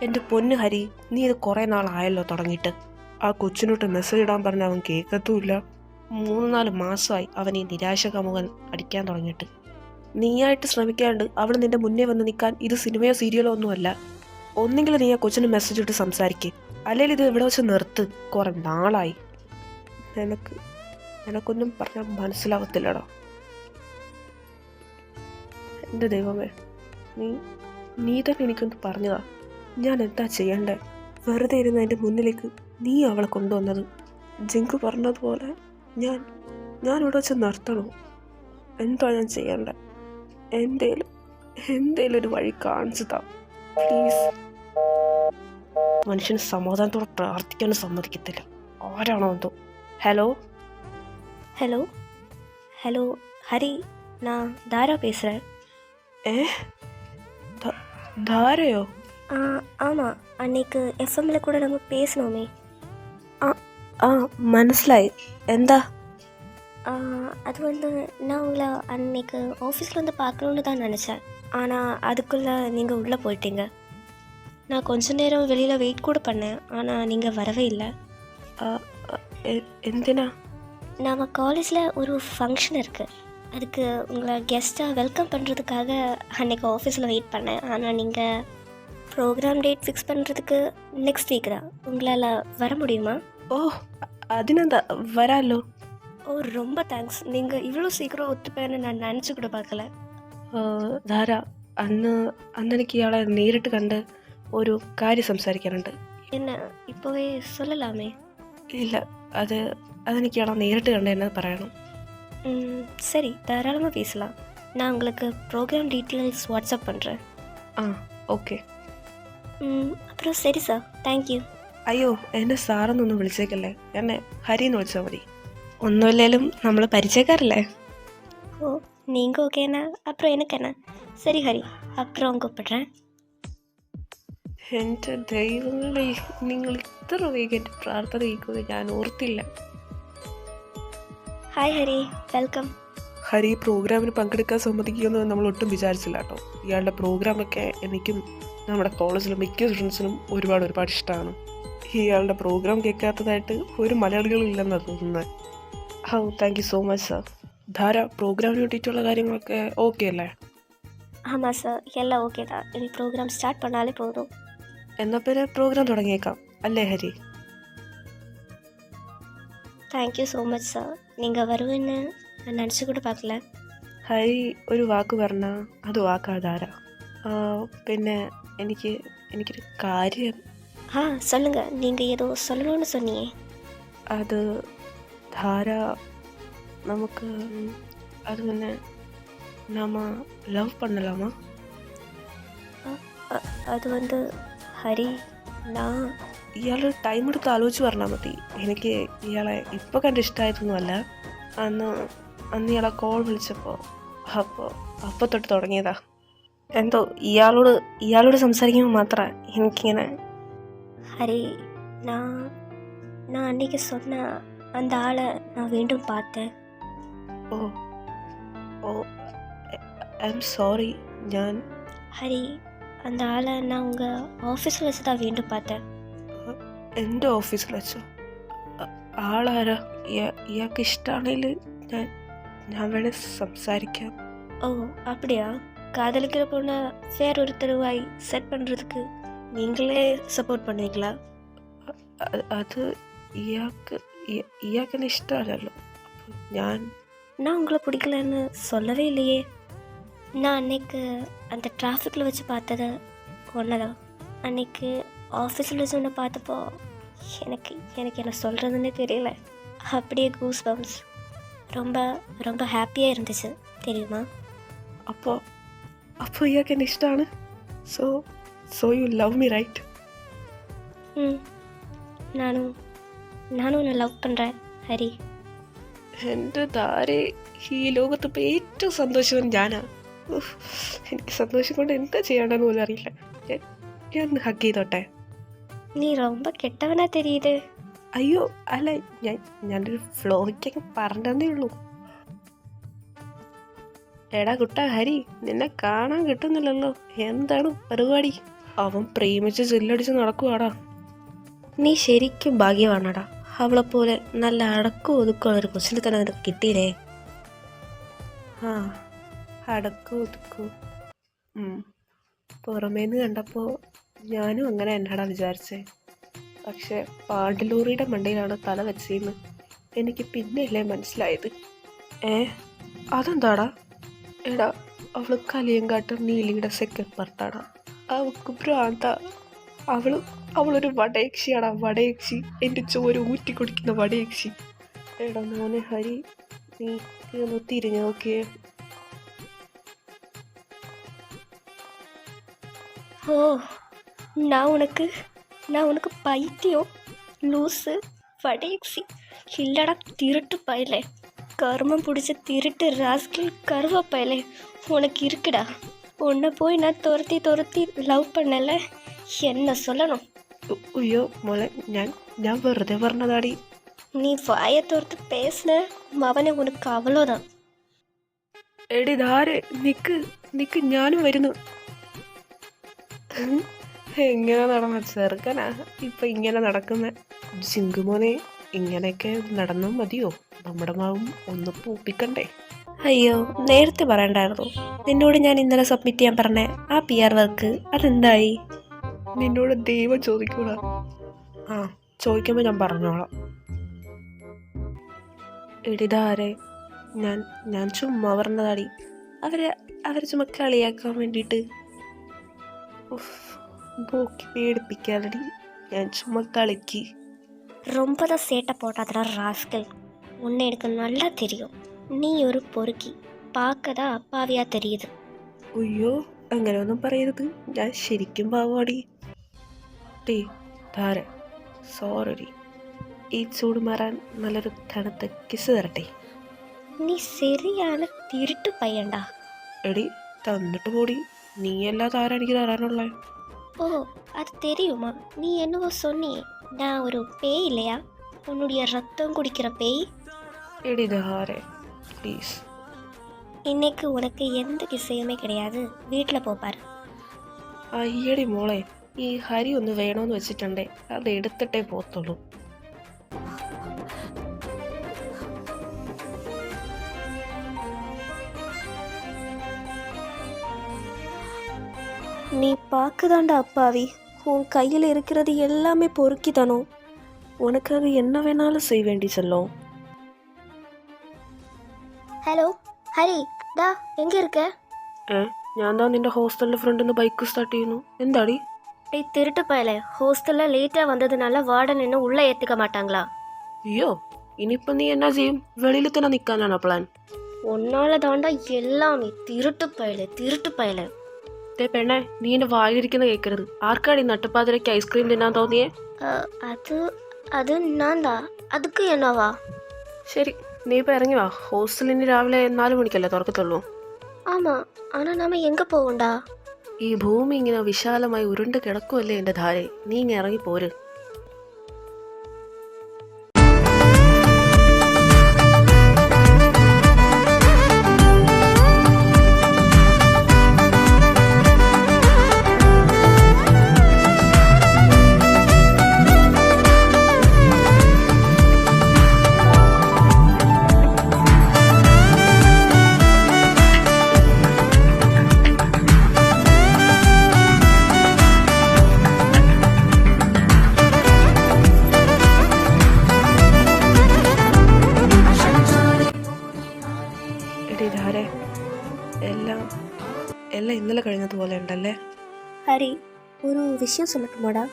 എൻ്റെ പൊന്ന് ഹരി, നീ ഇത് കുറേ നാളായല്ലോ തുടങ്ങിയിട്ട്. ആ കൊച്ചിനോട്ട് മെസ്സേജ് ഇടാൻ പറഞ്ഞ അവൻ കേൾക്കത്തുമില്ല. 3-4 മാസമായി അവൻ ഈ നിരാശകാമുകൻ അടിക്കാൻ തുടങ്ങിയിട്ട്. നീയായിട്ട് ശ്രമിക്കാണ്ട് അവൾ നിന്റെ മുന്നേ വന്ന് നിൽക്കാൻ ഇത് സിനിമയോ സീരിയലോ ഒന്നുമല്ല. ഒന്നെങ്കിൽ നീ ആ കൊച്ചിന് മെസ്സേജ് ഇട്ട് സംസാരിക്കുക, അല്ലെങ്കിൽ ഇത് ഇവിടെ വെച്ച് നിർത്ത്. കുറെ നാളായി. എനക്കൊന്നും പറഞ്ഞാൽ മനസ്സിലാവത്തില്ലടാ. എൻ്റെ ദൈവമേ, നീ തന്നെ എനിക്കൊന്ന് പറഞ്ഞതാ. ഞാൻ എന്താ ചെയ്യണ്ടേ? വെറുതെ ഇരുന്ന് എൻ്റെ മുന്നിലേക്ക് നീ അവളെ കൊണ്ടുവന്നത്. ജിങ്കു പറഞ്ഞതുപോലെ ഞാൻ ഇവിടെ വെച്ച് നിർത്തണോ? എന്താ ഞാൻ ചെയ്യണ്ടേ? എന്തേലും ഒരു വഴി കാണിച്ചു താ പ്ലീസ്. മനുഷ്യന് സമാധാനത്തോടെ പ്രാർത്ഥിക്കാനും സമ്മതിക്കത്തില്ല. ആരാണോ എന്തോ. ഹലോ ഹരി, நான் தாரா பேசுகிறேன். ധാരയോ? ஆமாம், அன்னைக்கு எஃப்எம்மில் கூட நம்ம பேசினோமே. ആ മനസ്സിലായി. എന്താ? அது வந்து நான் உங்களை அன்னைக்கு ஆஃபீஸில் வந்து பார்க்கணுன்னு தான் நினச்சேன். ஆனால் அதுக்குள்ளே நீங்கள் உள்ளே போயிட்டீங்க. நான் கொஞ்ச நேரம் வெளியில் வெயிட் கூட பண்ணேன், ஆனால் நீங்கள் வரவே இல்லை. എന്തിനാ? நம்ம காலேஜில் ஒரு ஃபங்க்ஷன் இருக்குது, அதுக்கு உங்களை கெஸ்ட்டாக வெல்கம் பண்ணுறதுக்காக அன்றைக்கி ஆஃபீஸில் வெயிட் பண்ணேன். ஆனால் நீங்கள் ப்ரோக்ராம் டேட் ஃபிக்ஸ் பண்ணுறதுக்கு நெக்ஸ்ட் வீக் தான். உங்களால் வர முடியுமா? ഓ അതിനെന്താ, വരാമല്ലോ. ஓ, ரொம்ப தேங்க்ஸ். நீங்கள் இவ்வளோ சீக்கிரம் ஒத்துப்பேன்னு நான் நினச்சி கூட பார்க்கல. ധാര, അന്ന് എനിക്ക് ഇയാളെ നേരിട്ട് കണ്ട് ഒരു കാര്യം സംസാരിക്കാനുണ്ട്. என்ன இப்போவே சொல்லலாமே? ഇല്ല, അതെനിക്ക് ഇയാളെ നേരിട്ട് കണ്ട് എന്നെ പറയണം. சரி, தாராளமாக பேசலாம். நான் உங்களுக்கு ப்ரோக்ராம் டீட்டெயில்ஸ் வாட்ஸ்அப் பண்ணுறேன். ആ ഓക്കെ. அப்புறம் சரி சார், தேங்க்யூ. അയ്യോ, എന്നെ സാറൊന്നൊന്ന് വിളിച്ചേക്കല്ലേ. എന്നെ ഹരിന്ന് വിളിച്ചാൽ മതി. ഒന്നുമില്ലേലും നമ്മൾ പരിചയക്കാരല്ലേ. ஓ, நீங்கள் ஓகேண்ணா, அப்புறம் எனக்கு என்ன. சரி ஹரி, அப்புறம் கூப்பிடுறேன். എൻ്റെ ദൈവങ്ങളെ, നിങ്ങൾ ഇത്ര വേഗം പ്രാർത്ഥന കേൾക്കുന്നത് ഞാൻ ഓർത്തില്ല. Hi Hari, welcome. ഹരി പ്രോഗ്രാമിന് പങ്കെടുക്കാൻ സമ്മതിക്കുമെന്ന് നമ്മൾ ഒട്ടും വിചാരിച്ചില്ല കേട്ടോ. ഇയാളുടെ പ്രോഗ്രാമൊക്കെ എനിക്കും നമ്മുടെ കോളേജിലെ മിക്ക സ്റ്റുഡൻസിനും ഒരുപാട് ഇഷ്ടമാണ്. ഇയാളുടെ പ്രോഗ്രാം കേൾക്കാത്തതായിട്ട് ഒരു മലയാളികളും ഇല്ലെന്നാണ് തോന്നുന്നത്. Thank you so much sir. ധാര, പ്രോഗ്രാമിന് വേണ്ടിയിട്ടുള്ള കാര്യങ്ങളൊക്കെ ഓക്കെ അല്ലേ? ആമാ സാർ, എല്ലാം ഓക്കെ താ. ഇനി പ്രോഗ്രാം സ്റ്റാർട്ട് பண்ணாலே போதும். എന്നാൽ പിന്നെ പ്രോഗ്രാം തുടങ്ങിയേക്കാം അല്ലേ Hari? Thank you so much sir. நீங்கள் வருவேன்னு நான் நினச்சி கூட பார்க்கல. ഹരി ഒരു വാക്ക് പറഞ്ഞാൽ അത് വാക്കാ ധാര. പിന്നെ എനിക്കൊരു കാര്യം. சொல்லுங்க, நீங்கள் ஏதோ சொல்லணும்னு சொன்னீங்க. അത് ധാര, നമുക്ക് അത് പിന്നെ നമ്മ ലവ് பண்ணலாமா? அது வந்து ஹரி நான் ഇയാൾ ടൈം എടുത്ത് ആലോചിച്ച് പറഞ്ഞാൽ മതി. എനിക്ക് ഇയാളെ ഇപ്പോൾ കണ്ട് ഇഷ്ടമായിട്ടൊന്നുമല്ല. അന്ന് അന്ന് ഇയാളെ കോൾ വിളിച്ചപ്പോൾ അപ്പോൾ തൊട്ട് തുടങ്ങിയതാ. എന്തോ ഇയാളോട് സംസാരിക്കുമ്പോൾ മാത്രമാണ് എനിക്കിങ്ങനെ ஹரி நான் நான் அன்னைக்கு சொன்ன அந்த ஆளை நான் மீண்டும் பார்த்தேன். ഓ ഓ ഐ എം സോറി. ഞാൻ ஹரி அந்த ஆளை நான் உங்கள் ஆஃபீஸில் வச்சு தான் மீண்டும் பார்த்தேன். എൻ്റെ ഓഫീസിൽ വെച്ചോ? ആളാരാ? ഇയാൾക്ക് ഇഷ്ടമാണെങ്കിൽ ഞാൻ വേണേൽ സംസാരിക്കാം. ஓ அப்படியா? காதலிக்கிற பொண்ணை வேறொருத்தருவாய் செட் பண்ணுறதுக்கு நீங்களே சப்போர்ட் பண்ணுவீங்களா? അത് ഇയാൾക്ക് എന്നെ ഇഷ്ടമല്ലല്ലോ. അപ്പോൾ நான் உங்களை பிடிக்கலன்னு சொல்லவே இல்லையே. நான் அன்னைக்கு அந்த டிராஃபிக்கில் வச்சு பார்த்ததை ஒன்றதான். அன்னைக்கு ஆஃபீஸில் வச்சு ஒன்று பார்த்தப்போ எனக்கு என்ன சொல்கிறதுன்னே தெரியல. அப்படியே கூஸ் பம்ஸ். ரொம்ப ரொம்ப ஹாப்பியாக இருந்துச்சு தெரியுமா? അപ്പോൾ ഇയാൾക്ക് എന്നെ ഇഷ്ടമാണ്. So you love me right? ம் நானும் உன்னை லவ் பண்ணுறேன் ஹரி. എൻ്റെ ധാരെ ഈ ലോകത്ത് ഇപ്പോൾ ഏറ്റവും സന്തോഷം ഞാനാ. എനിക്ക് സന്തോഷം കൊണ്ട് എന്താ ചെയ്യണമെന്ന് പോലും അറിയില്ല. ഞാൻ ഹഗ് ചെയ്തോട്ടെ? நீ ரொம்ப கெட்டவனா தெரியுது. അയ്യോ അല്ല, ഞാനൊരു ഫ്ലോയ്ക്കൊക്കെ പറഞ്ഞതേ ഉള്ളൂ. എടാ കുട്ടാ ഹരി, നിന്നെ കാണാൻ കിട്ടുന്നില്ലല്ലോ. എന്താണ് പരിപാടി? അവൻ പ്രേമിച്ച് ചില്ലടിച്ച് നടക്കുവാടാ. നീ ശരിക്കും ഭാഗ്യവാണടാ. അവളെപ്പോലെ നല്ല അടക്കവും ഒതുക്കമുള്ള ഒരു കൊച്ചിനെ തന്നെ നിനക്ക് കിട്ടിയില്ലേ. ആ അടക്കവും ഒതുക്കവും. പുറമേന്ന് കണ്ടപ്പോൾ ഞാനും അങ്ങനെ എന്നാടാ വിചാരിച്ചേ. പക്ഷെ പാണ്ടിലൂറിയുടെ മണ്ടയിലാണ് തല വെച്ചതെന്ന് എനിക്ക് പിന്നെയല്ലേ മനസ്സിലായത്. അതെന്താടാ? എടാ, അവള് കലിയങ്കാട്ട് നീലിയുടെ സെക്കൻഡ് പാർട്ടാടാ. അവൾക്ക് ഭ്രാന്ത. അവളൊരു വടയക്ഷിയാടാ, വടയക്ഷി. എൻ്റെ ചോര ഊറ്റി കുടിക്കുന്ന വടയക്ഷി. എടാ മോനെ ഹരി, നീ ഒന്ന് തിരിഞ്ഞു നോക്കിയേ. ஓ நான் உனக்கு பைத்தியம், லூஸு, வடையக்சி இல்லடா, திருட்டு பயலே, கருமம் பிடிச்ச திருட்டு ராஸ்கில் கருவ பயலே. உனக்கு இருக்குடா. உன்னை போய் நான் துரத்தி லவ் பண்ணல. என்ன சொல்லணும்? അയ്യോ മോളെ, ഞാൻ വെറുതെ പറഞ്ഞതാടി. நீ வாயை துரத்து பேசின மவனை உனக்கு அவ்வளோதான். എടി ധാരെ, നിക്ക് ഞാനും വരുന്നു. എങ്ങനെ നടന്ന ചെറുക്കനാ ഇപ്പൊ ഇങ്ങനെ നടക്കുന്ന? ചിങ്കുമോനെ, ഇങ്ങനെയൊക്കെ നടന്നാൽ മതിയോ? നമ്മുടെ മാവും ഒന്ന് പൂപ്പിക്കണ്ടേ? അയ്യോ, നേരത്തെ പറയണ്ടായിരുന്നു. നിന്നോട് ഞാൻ ഇന്നലെ സബ്മിറ്റ് ചെയ്യാൻ പറഞ്ഞ ആ PR വർക്ക് അതെന്തായി? നിന്നോട് ദൈവം ചോദിക്കൂടാ. ചോദിക്കുമ്പോൾ ഞാൻ പറഞ്ഞോളാം. എടിതാരെ, ഞാൻ ചുമ്മാ പറഞ്ഞതാടി. അവരെ ചുമ്മാ കളിയാക്കാൻ വേണ്ടിയിട്ട്. നോക്കി പേടിപ്പിക്കാതടി, ഞാൻ ചുമ്മാ കളിക്ക്. ரொம்பதான் சேட்டை போட்டாதடா ராஸ்கல். உன்னை எனக்கு நல்லா தெரியும். நீ ஒரு பொறுக்கி, பார்க்கதான் அப்பாவியா தெரியுது. അയ്യോ, അങ്ങനെയൊന്നും പറയരുത്. ഞാൻ ശരിക്കും പാവാടി. ടീ ധാര, സോറി. ഈ ചൂട് മാറാൻ നല്ലൊരു തണുത്ത കിസ് തരട്ടെ? നീ ശരിയാണ് തിരുട്ട് പയ്യണ്ടാ. എടി തന്നിട്ട് പോടി. നീ അല്ലാതെ ആരാ എനിക്ക് തരാനുള്ളേ? ஓ அது தெரியுமா? நீ என்னவோ சொன்னியே, நான் ஒரு பேய் இல்லையா? உன்னுடைய ரத்தம் குடிக்கிற பேய். എടി ധാരെ പ്ലീസ്. இன்னைக்கு உனக்கு எந்த கிசையுமே கிடையாது. வீட்டில் போப்பார். അയ്യടി മോളെ, ഈ ഹരി ഒന്ന് വേണമെന്ന് വെച്ചിട്ടുണ്ടേ, അത് എടുത്തിട്ടേ പോത്തുള്ളൂ. நீ பார்க்குதாண்டா அப்பாவி. உன் கையில் இருக்கிறது எல்லாமே பொறுக்கித்தனும். உனக்காக என்ன வேணாலும் செய்ய வேண்டி செல்லும். ഹലോ ഹരി, ഡാ എங்கே இருக்க? ഞാൻ താ നിന്റെ ഹോസ്റ്റലിലെ ഫ്രണ്ടിന്ന് ബൈക്ക് സ്റ്റാർട്ട് ചെയ്യുന്നു. എന്താടി? டேய் திருட்டு பயலே, ஹோஸ்டலில் லேட்டாக வந்ததுனால வார்டன் என்ன உள்ளே ஏற்றுக்க மாட்டாங்களா? അയ്യോ, ഇനിയിപ്പോൾ നീ എന്നാ ചെയ്യും? വെളിയിൽ തന്നെ നിൽക്കാനാണോ പ്ലാൻ? உன்னால தாண்டா எல்லாமே. திருட்டு பயலே. പെണ്ണെ, നീ എൻ്റെ വായിലിരിക്കുന്ന കേൾക്കരുത്. ആർക്കാടി നട്ടുപ്പാതിരയ്ക്ക് ഐസ്ക്രീം തിന്നാൻ തോന്നിയേ? അത് നാന്താ അതുക്ക് എന്നാവാ? ശരി, നീ ഇപ്പം ഇറങ്ങി വാ. ഹോസ്റ്റലിന് രാവിലെ 4 മണിക്കല്ലേ തുറക്കത്തുള്ളൂ. ஆமா ஆனா நாம எங்க போவோம்டா? ഈ ഭൂമി ഇങ്ങനെ വിശാലമായി ഉരുണ്ട് കിടക്കുമല്ലേ എൻ്റെ ധാരെ. നീ ഇങ്ങനെ ഇറങ്ങി പോര്. എടി ധാരെ, എല്ലാം ഇന്നലെ കഴിഞ്ഞതുപോലെ ഉണ്ടല്ലേ? ஹரி, ஒரு விஷயம் சொல்லட்டுமாடா?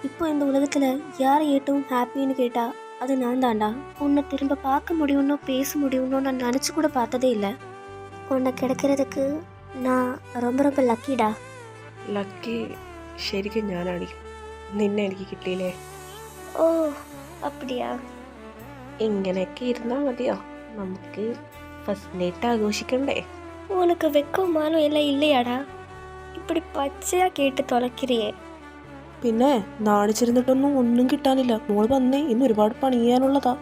இப்போ இந்த உலகத்தில் யார் ஏட்டவும் ஹாப்பின்னு கேட்டால் அது நான் தான்டா. உன்னை திரும்ப பார்க்க முடியும்னோ பேச முடியும்னோ நான் நினச்சி கூட பார்த்ததே இல்லை. உன்னை கிடைக்கிறதுக்கு நான் ரொம்ப ரொம்ப லக்கிடா. ലക്കി ശരിക്കും ഞാനാടി. നിന്നെ എനിക്ക് കിട്ടിയില്ലേ? ஓ அப்படியா? ഇങ്ങനെയൊക്കെ ഇരുന്നാൽ മതിയോ? നമുക്ക് ഫസ്റ്റ് നൈറ്റ് ആഘോഷിക്കണ്ടേ? உனக்கு வெக்கமானும் எல்லாம் இல்லையாடா? இப்படி பச்சையாக கேட்டு தொலைக்கிறியே. പിന്നെ നാണിച്ചിരുന്നിട്ടൊന്നും ഒന്നും കിട്ടാനില്ല. മോള് വന്നേ, ഇന്ന് ഒരുപാട് പണി ചെയ്യാനുള്ളതാ.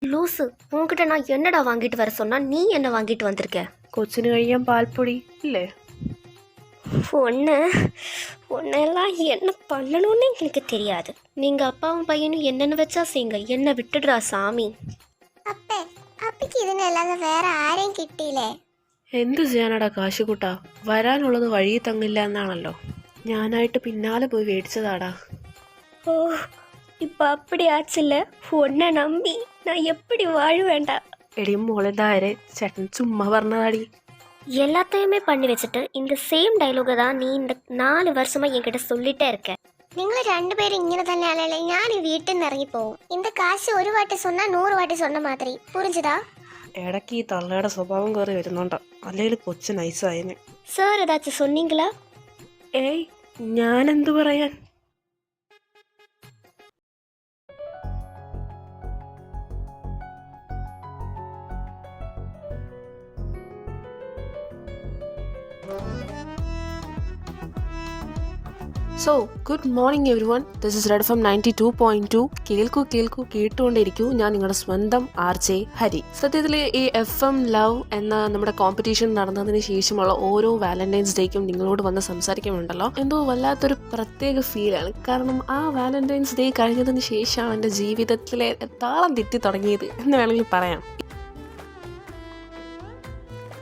லூசு, உன்கிட்ட நான் என்னடா வாங்கிட்டு வர சொன்னா நீ என்ன வாங்கிட்டு வந்திருக்க? കൊച്ചിന് കഴിയാൻ പാൽപ്പൊടി ഇല്ലേ? உன்னெல்லாம் என்ன பண்ணணும்னு எனக்கு தெரியாது. நீங்கள் அப்பாவும் பையனும் என்னென்னு வச்சா செய்யுங்க, என்னை விட்டுடுறா சாமி. അപ്പക്ക് ഇതിനല്ലാതെ വേറെ ആരെയും കിട്ടിയില്ലേ? എന്ത് ചെയ്യാനാടാ കാശുകൂട്ടാ? വരാനുള്ളത് വഴി തങ്ങില്ല എന്നാണല്ലോ. ഞാനായിട്ട് പിന്നാലെ പോയി മേടിച്ചതാടാ. ஓ, இப்போ அப்படி ஆச்சுல்ல. உன்னை நம்பி நான் எப்படி வாழுவேண்டா? എടി മോളെ ധാരെ, ചേട്ടൻ ചുമ്മാ പറഞ്ഞതാടി. எல்லாத்தையுமே பண்ணி வச்சுட்டு இந்த சேம் ഡയലോഗ് தான் നീ இந்த 4 വർഷமா എൻകിட்ட சொல்லிட்டே இருக்க. നിങ്ങൾ രണ്ടുപേരും ഇങ്ങനെ തന്നെയാണല്ലേ? ഞാൻ ഈ വീട്ടിൽ നിന്ന് ഇറങ്ങിപ്പോവും. இந்த കാശ് ഒരു വാട്ടി சொன்னா 100 വാട്ടി சொன்ன മാതിരി. പുരിഞ്ചതാ? ഇടയ്ക്ക് ഈ തള്ളയുടെ സ്വഭാവം കയറി വരുന്നുണ്ടോ? അല്ലെങ്കിൽ കൊച്ചു നൈസായനെ. சார் ஏதாச்சும் சொன்னீங்களா? ഏയ്, ഞാനെന്തു പറയാൻ? So good morning every one. This is Red FM 92.2. കേൾക്കൂ കേട്ടുകൊണ്ടിരിക്കൂ. ഞാൻ നിങ്ങളുടെ സ്വന്തം RJ ഹരി. സത്യത്തിൽ ഈ FM ലവ് എന്ന നമ്മുടെ കോമ്പറ്റീഷൻ നടന്നതിന് ശേഷമുള്ള ഓരോ വാലന്റൈൻസ് ഡേക്കും നിങ്ങളോട് വന്ന് സംസാരിക്കുന്നുണ്ടല്ലോ, എന്തോ വല്ലാത്തൊരു പ്രത്യേക ഫീലാണ്. കാരണം ആ വാലന്റൈൻസ് ഡേ കഴിഞ്ഞതിന് ശേഷമാണ് എൻ്റെ ജീവിതത്തിലെ താളം തെറ്റി തുടങ്ങിയത് എന്ന് വേണമെങ്കിൽ പറയാം.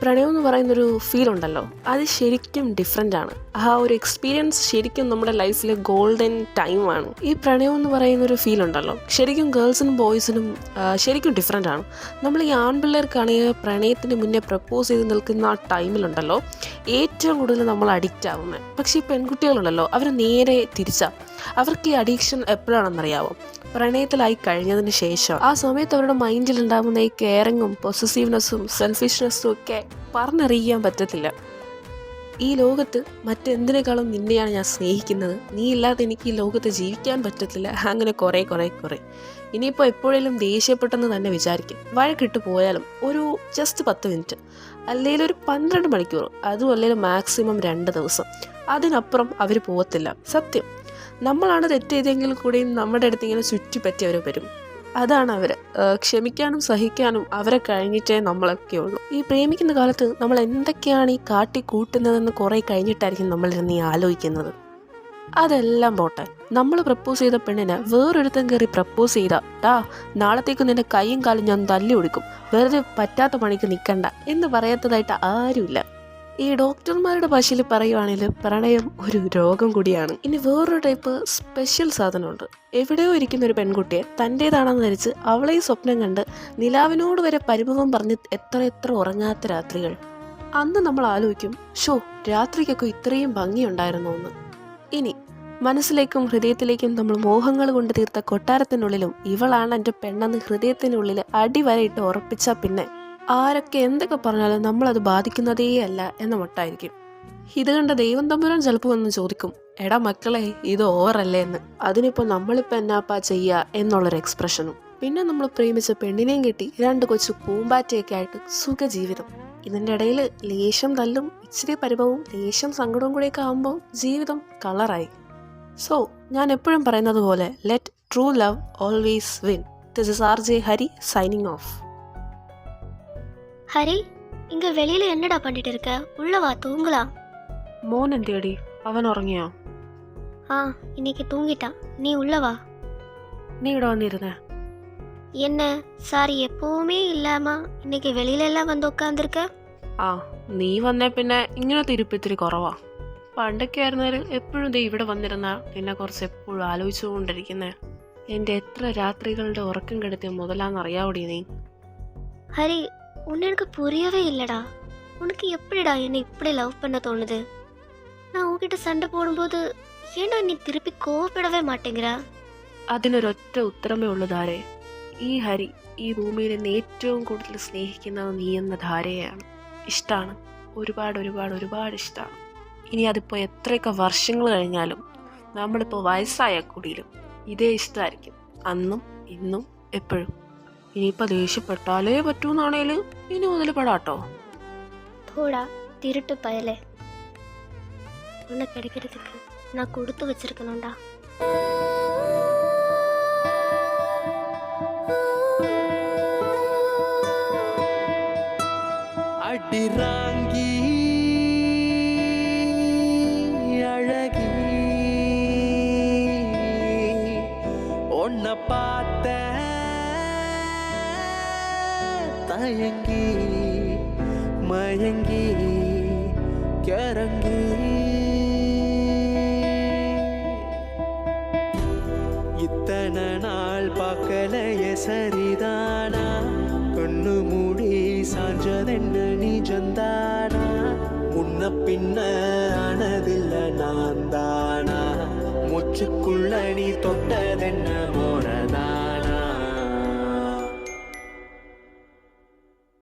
പ്രണയം എന്ന് പറയുന്നൊരു ഫീൽ ഉണ്ടല്ലോ, അത് ശരിക്കും ഡിഫറെൻ്റ് ആണ്. ആ ഒരു എക്സ്പീരിയൻസ് ശരിക്കും നമ്മുടെ ലൈഫിലെ ഗോൾഡൻ ടൈമാണ്. ഈ പ്രണയം എന്ന് പറയുന്നൊരു ഫീൽ ഉണ്ടല്ലോ, ശരിക്കും ഗേൾസിനും ബോയ്സിനും ശരിക്കും ഡിഫറെൻ്റ് ആണ്. നമ്മൾ ഈ ആൺപിള്ളേർക്കാണെങ്കിൽ പ്രണയത്തിന് മുന്നേ പ്രപ്പോസ് ചെയ്ത് നിൽക്കുന്ന ആ ടൈമിലുണ്ടല്ലോ ഏറ്റവും കൂടുതൽ നമ്മൾ അഡിക്റ്റ് ആവുന്നത്. പക്ഷേ ഈ പെൺകുട്ടികളുണ്ടല്ലോ, അവർ നേരെ തിരിച്ചാണ്. അവർക്ക് ഈ അഡിക്ഷൻ എപ്പോഴാണെന്നറിയാവോ? പ്രണയത്തിലായി കഴിഞ്ഞതിന് ശേഷം. ആ സമയത്ത് അവരുടെ മൈൻഡിലുണ്ടാകുന്ന ഈ കെയറിങ്ങും പൊസസീവ്നെസ്സും സെൽഫിഷ്നെസ്സും ഒക്കെ പറഞ്ഞറിയിക്കാൻ പറ്റത്തില്ല. ഈ ലോകത്ത് മറ്റെന്തിനേക്കാളും നിന്നെയാണ് ഞാൻ സ്നേഹിക്കുന്നത്, നീ ഇല്ലാതെ എനിക്ക് ഈ ലോകത്ത് ജീവിക്കാൻ പറ്റത്തില്ല, അങ്ങനെ കുറേ ഇനിയിപ്പോൾ എപ്പോഴേലും ദേഷ്യപ്പെട്ടെന്ന് തന്നെ വിചാരിക്കും, വഴക്കിട്ട് പോയാലും ഒരു ജസ്റ്റ് 10 മിനിറ്റ്, അല്ലെങ്കിൽ ഒരു 12 മണിക്കൂർ, അതും അല്ലെങ്കിൽ മാക്സിമം 2 ദിവസം, അതിനപ്പുറം അവർ പോകത്തില്ല. സത്യം, നമ്മളാണ് തെറ്റ് ചെയ്തെങ്കിൽ കൂടിയും നമ്മുടെ അടുത്ത് ഇങ്ങനെ ചുറ്റിപ്പറ്റി അവർ വരും. അതാണ് അവർ. ക്ഷമിക്കാനും സഹിക്കാനും അവരെ കഴിഞ്ഞിട്ടേ നമ്മളൊക്കെ ഉള്ളൂ. ഈ പ്രേമിക്കുന്ന കാലത്ത് നമ്മൾ എന്തൊക്കെയാണ് ഈ കാട്ടിക്കൂട്ടുന്നതെന്ന് കുറേ കഴിഞ്ഞിട്ടായിരിക്കും നമ്മളിരുന്ന് ഈ ആലോചിക്കുന്നത്. അതെല്ലാം പോട്ടെ, നമ്മൾ പ്രപ്പോസ് ചെയ്ത പെണ്ണിന് വേറൊരുത്തൻ കയറി പ്രപ്പോസ് ചെയ്താ നാളത്തേക്ക് നിന്റെ കൈയും കാലും ഞാൻ തല്ലി ഒടുക്കും, വെറുതെ പറ്റാത്ത പണിക്ക് നിൽക്കണ്ട എന്ന് പറയാത്തതായിട്ട് ആരുമില്ല. ഈ ഡോക്ടർമാരുടെ ഭാഷയിൽ പറയുവാണെങ്കിൽ പ്രണയം ഒരു രോഗം കൂടിയാണ്. ഇനി വേറൊരു ടൈപ്പ് സ്പെഷ്യൽ സാധനമുണ്ട്. എവിടെയോ ഇരിക്കുന്ന ഒരു പെൺകുട്ടിയെ തൻ്റേതാണെന്ന് ധരിച്ച് അവളെയും സ്വപ്നം കണ്ട് നിലാവിനോട് വരെ പരിഭവം പറഞ്ഞ് എത്ര ഉറങ്ങാത്ത രാത്രികൾ. അന്ന് നമ്മൾ ആലോചിക്കും, ഷോ രാത്രിക്കൊക്കെ ഇത്രയും ഭംഗിയുണ്ടായിരുന്നോ എന്ന്. ഇനി മനസ്സിലേക്കും ഹൃദയത്തിലേക്കും നമ്മൾ മോഹങ്ങൾ കൊണ്ട് തീർത്ത കൊട്ടാരത്തിനുള്ളിലും ഇവളാണ് എൻ്റെ പെണ്ണെന്ന് ഹൃദയത്തിനുള്ളിൽ അടിവരയിട്ട് ഉറപ്പിച്ചാൽ പിന്നെ ആരൊക്കെ എന്തൊക്കെ പറഞ്ഞാലും നമ്മളത് ബാധിക്കുന്നതേ അല്ല എന്ന മട്ടായിരിക്കും. ഇത് കണ്ട ദൈവം തമ്പുരാൻ ചിലപ്പോൾ ഒന്ന് ചോദിക്കും, എടാ മക്കളെ ഇത് ഓവറല്ലേ എന്ന്. അതിനിപ്പോൾ നമ്മളിപ്പോൾ എന്നാപ്പാ ചെയ്യുക എന്നുള്ളൊരു എക്സ്പ്രഷനും. പിന്നെ നമ്മൾ പ്രേമിച്ച പെണ്ണിനെയും കെട്ടി 2 കൊച്ചു പൂമ്പാറ്റയൊക്കെ ആയിട്ട് സുഖജീവിതം. ഇതിൻ്റെ ഇടയിൽ ലേശം തല്ലും ഇച്ചിരി പരിഭവവും ലേശം സങ്കടവും കൂടെയൊക്കെ ആകുമ്പോൾ ജീവിതം കളറായി. സോ ഞാൻ എപ്പോഴും പറയുന്നത് പോലെ, let true love always win. This is RJ Hari signing of. Hari, இங்க வெளியில என்னடா பண்ணிட்டு இருக்க? உள்ள வா, தூங்கலாம். മോൻ എന്തേടി, അവൻ ഉറങ്ങിയോ? இன்னைக்கு தூங்கிட்டான், நீ உள்ள வா. നീ ഇവിടെ വന്നിരുന്നേ. என்ன சாரி எப்பவுமே இல்லாம இன்னைக்கு வெளியில எல்லாம் வந்து உட்காந்துருக்க? നീ വന്നേ പിന്നെ ഇങ്ങനത്തെ ഇരിപ്പിത്തിരി കുറവാ. പണ്ടൊക്കെ ആയിരുന്നാലും എപ്പോഴും ദേ ഇവിടെ വന്നിരുന്ന നിന്നെ കുറച്ച് എപ്പോഴും ആലോചിച്ചുകൊണ്ടിരിക്കുന്നേ. എൻ്റെ എത്ര രാത്രികളുടെ ഉറക്കം കെടുത്തിയ മുതലാന്നറിയാവൂടി നീ. ஹரி, உன்னை எனக்கு புரியவே இல்லடா. உனக்கு எப்படிடா என்னை இப்படி லவ் பண்ண தோணுது? நான் உன்கிட்ட சண்டை போடும்போது ஏன்டா நீ திருப்பி கோவப்படவே மாட்டேங்கிற? അതിനൊരൊറ്റ ഉത്തരമേ ഉള്ളൂ ധാരേ. ഈ ഹരി ഈ ഭൂമിയിൽ നിന്ന് ഏറ്റവും കൂടുതൽ സ്നേഹിക്കുന്നത് നീ എന്ന ധാരയാണ്. ഇഷ്ടമാണ്, ഒരുപാട് ഇഷ്ടമാണ്. ഇനി അതിപ്പോൾ എത്രയൊക്കെ വർഷങ്ങൾ കഴിഞ്ഞാലും നമ്മളിപ്പോൾ വയസ്സായ കൂടിയിലും ഇതേ ഇഷ്ടമായിരിക്കും, അന്നും ഇന്നും എപ്പോഴും. ഇനിയിപ്പോൾ ദേഷ്യപ്പെട്ടാലേ പറ്റൂന്നാണേല് ഇനി മുതൽ പെടാട്ടോ. போடா திருட்டு பயலே, உன்னை கிடைக்கிறதுக்கு நான் கொடுத்து வச்சிருக்கணும்டா. அடிராங்கி அழகி உன்னை பார்த்த தயங்கி மயங்கி கிறங்கி இத்தனை நாள் பார்க்கலைய சரிதானா, கண்ணு மூடி சாஞ்சதென்ன நீ ஜந்தானா, முன்ன பின்ன ஆனதில்ல நான் தானா, மூச்சுக்குள்ள நீ தொட்ட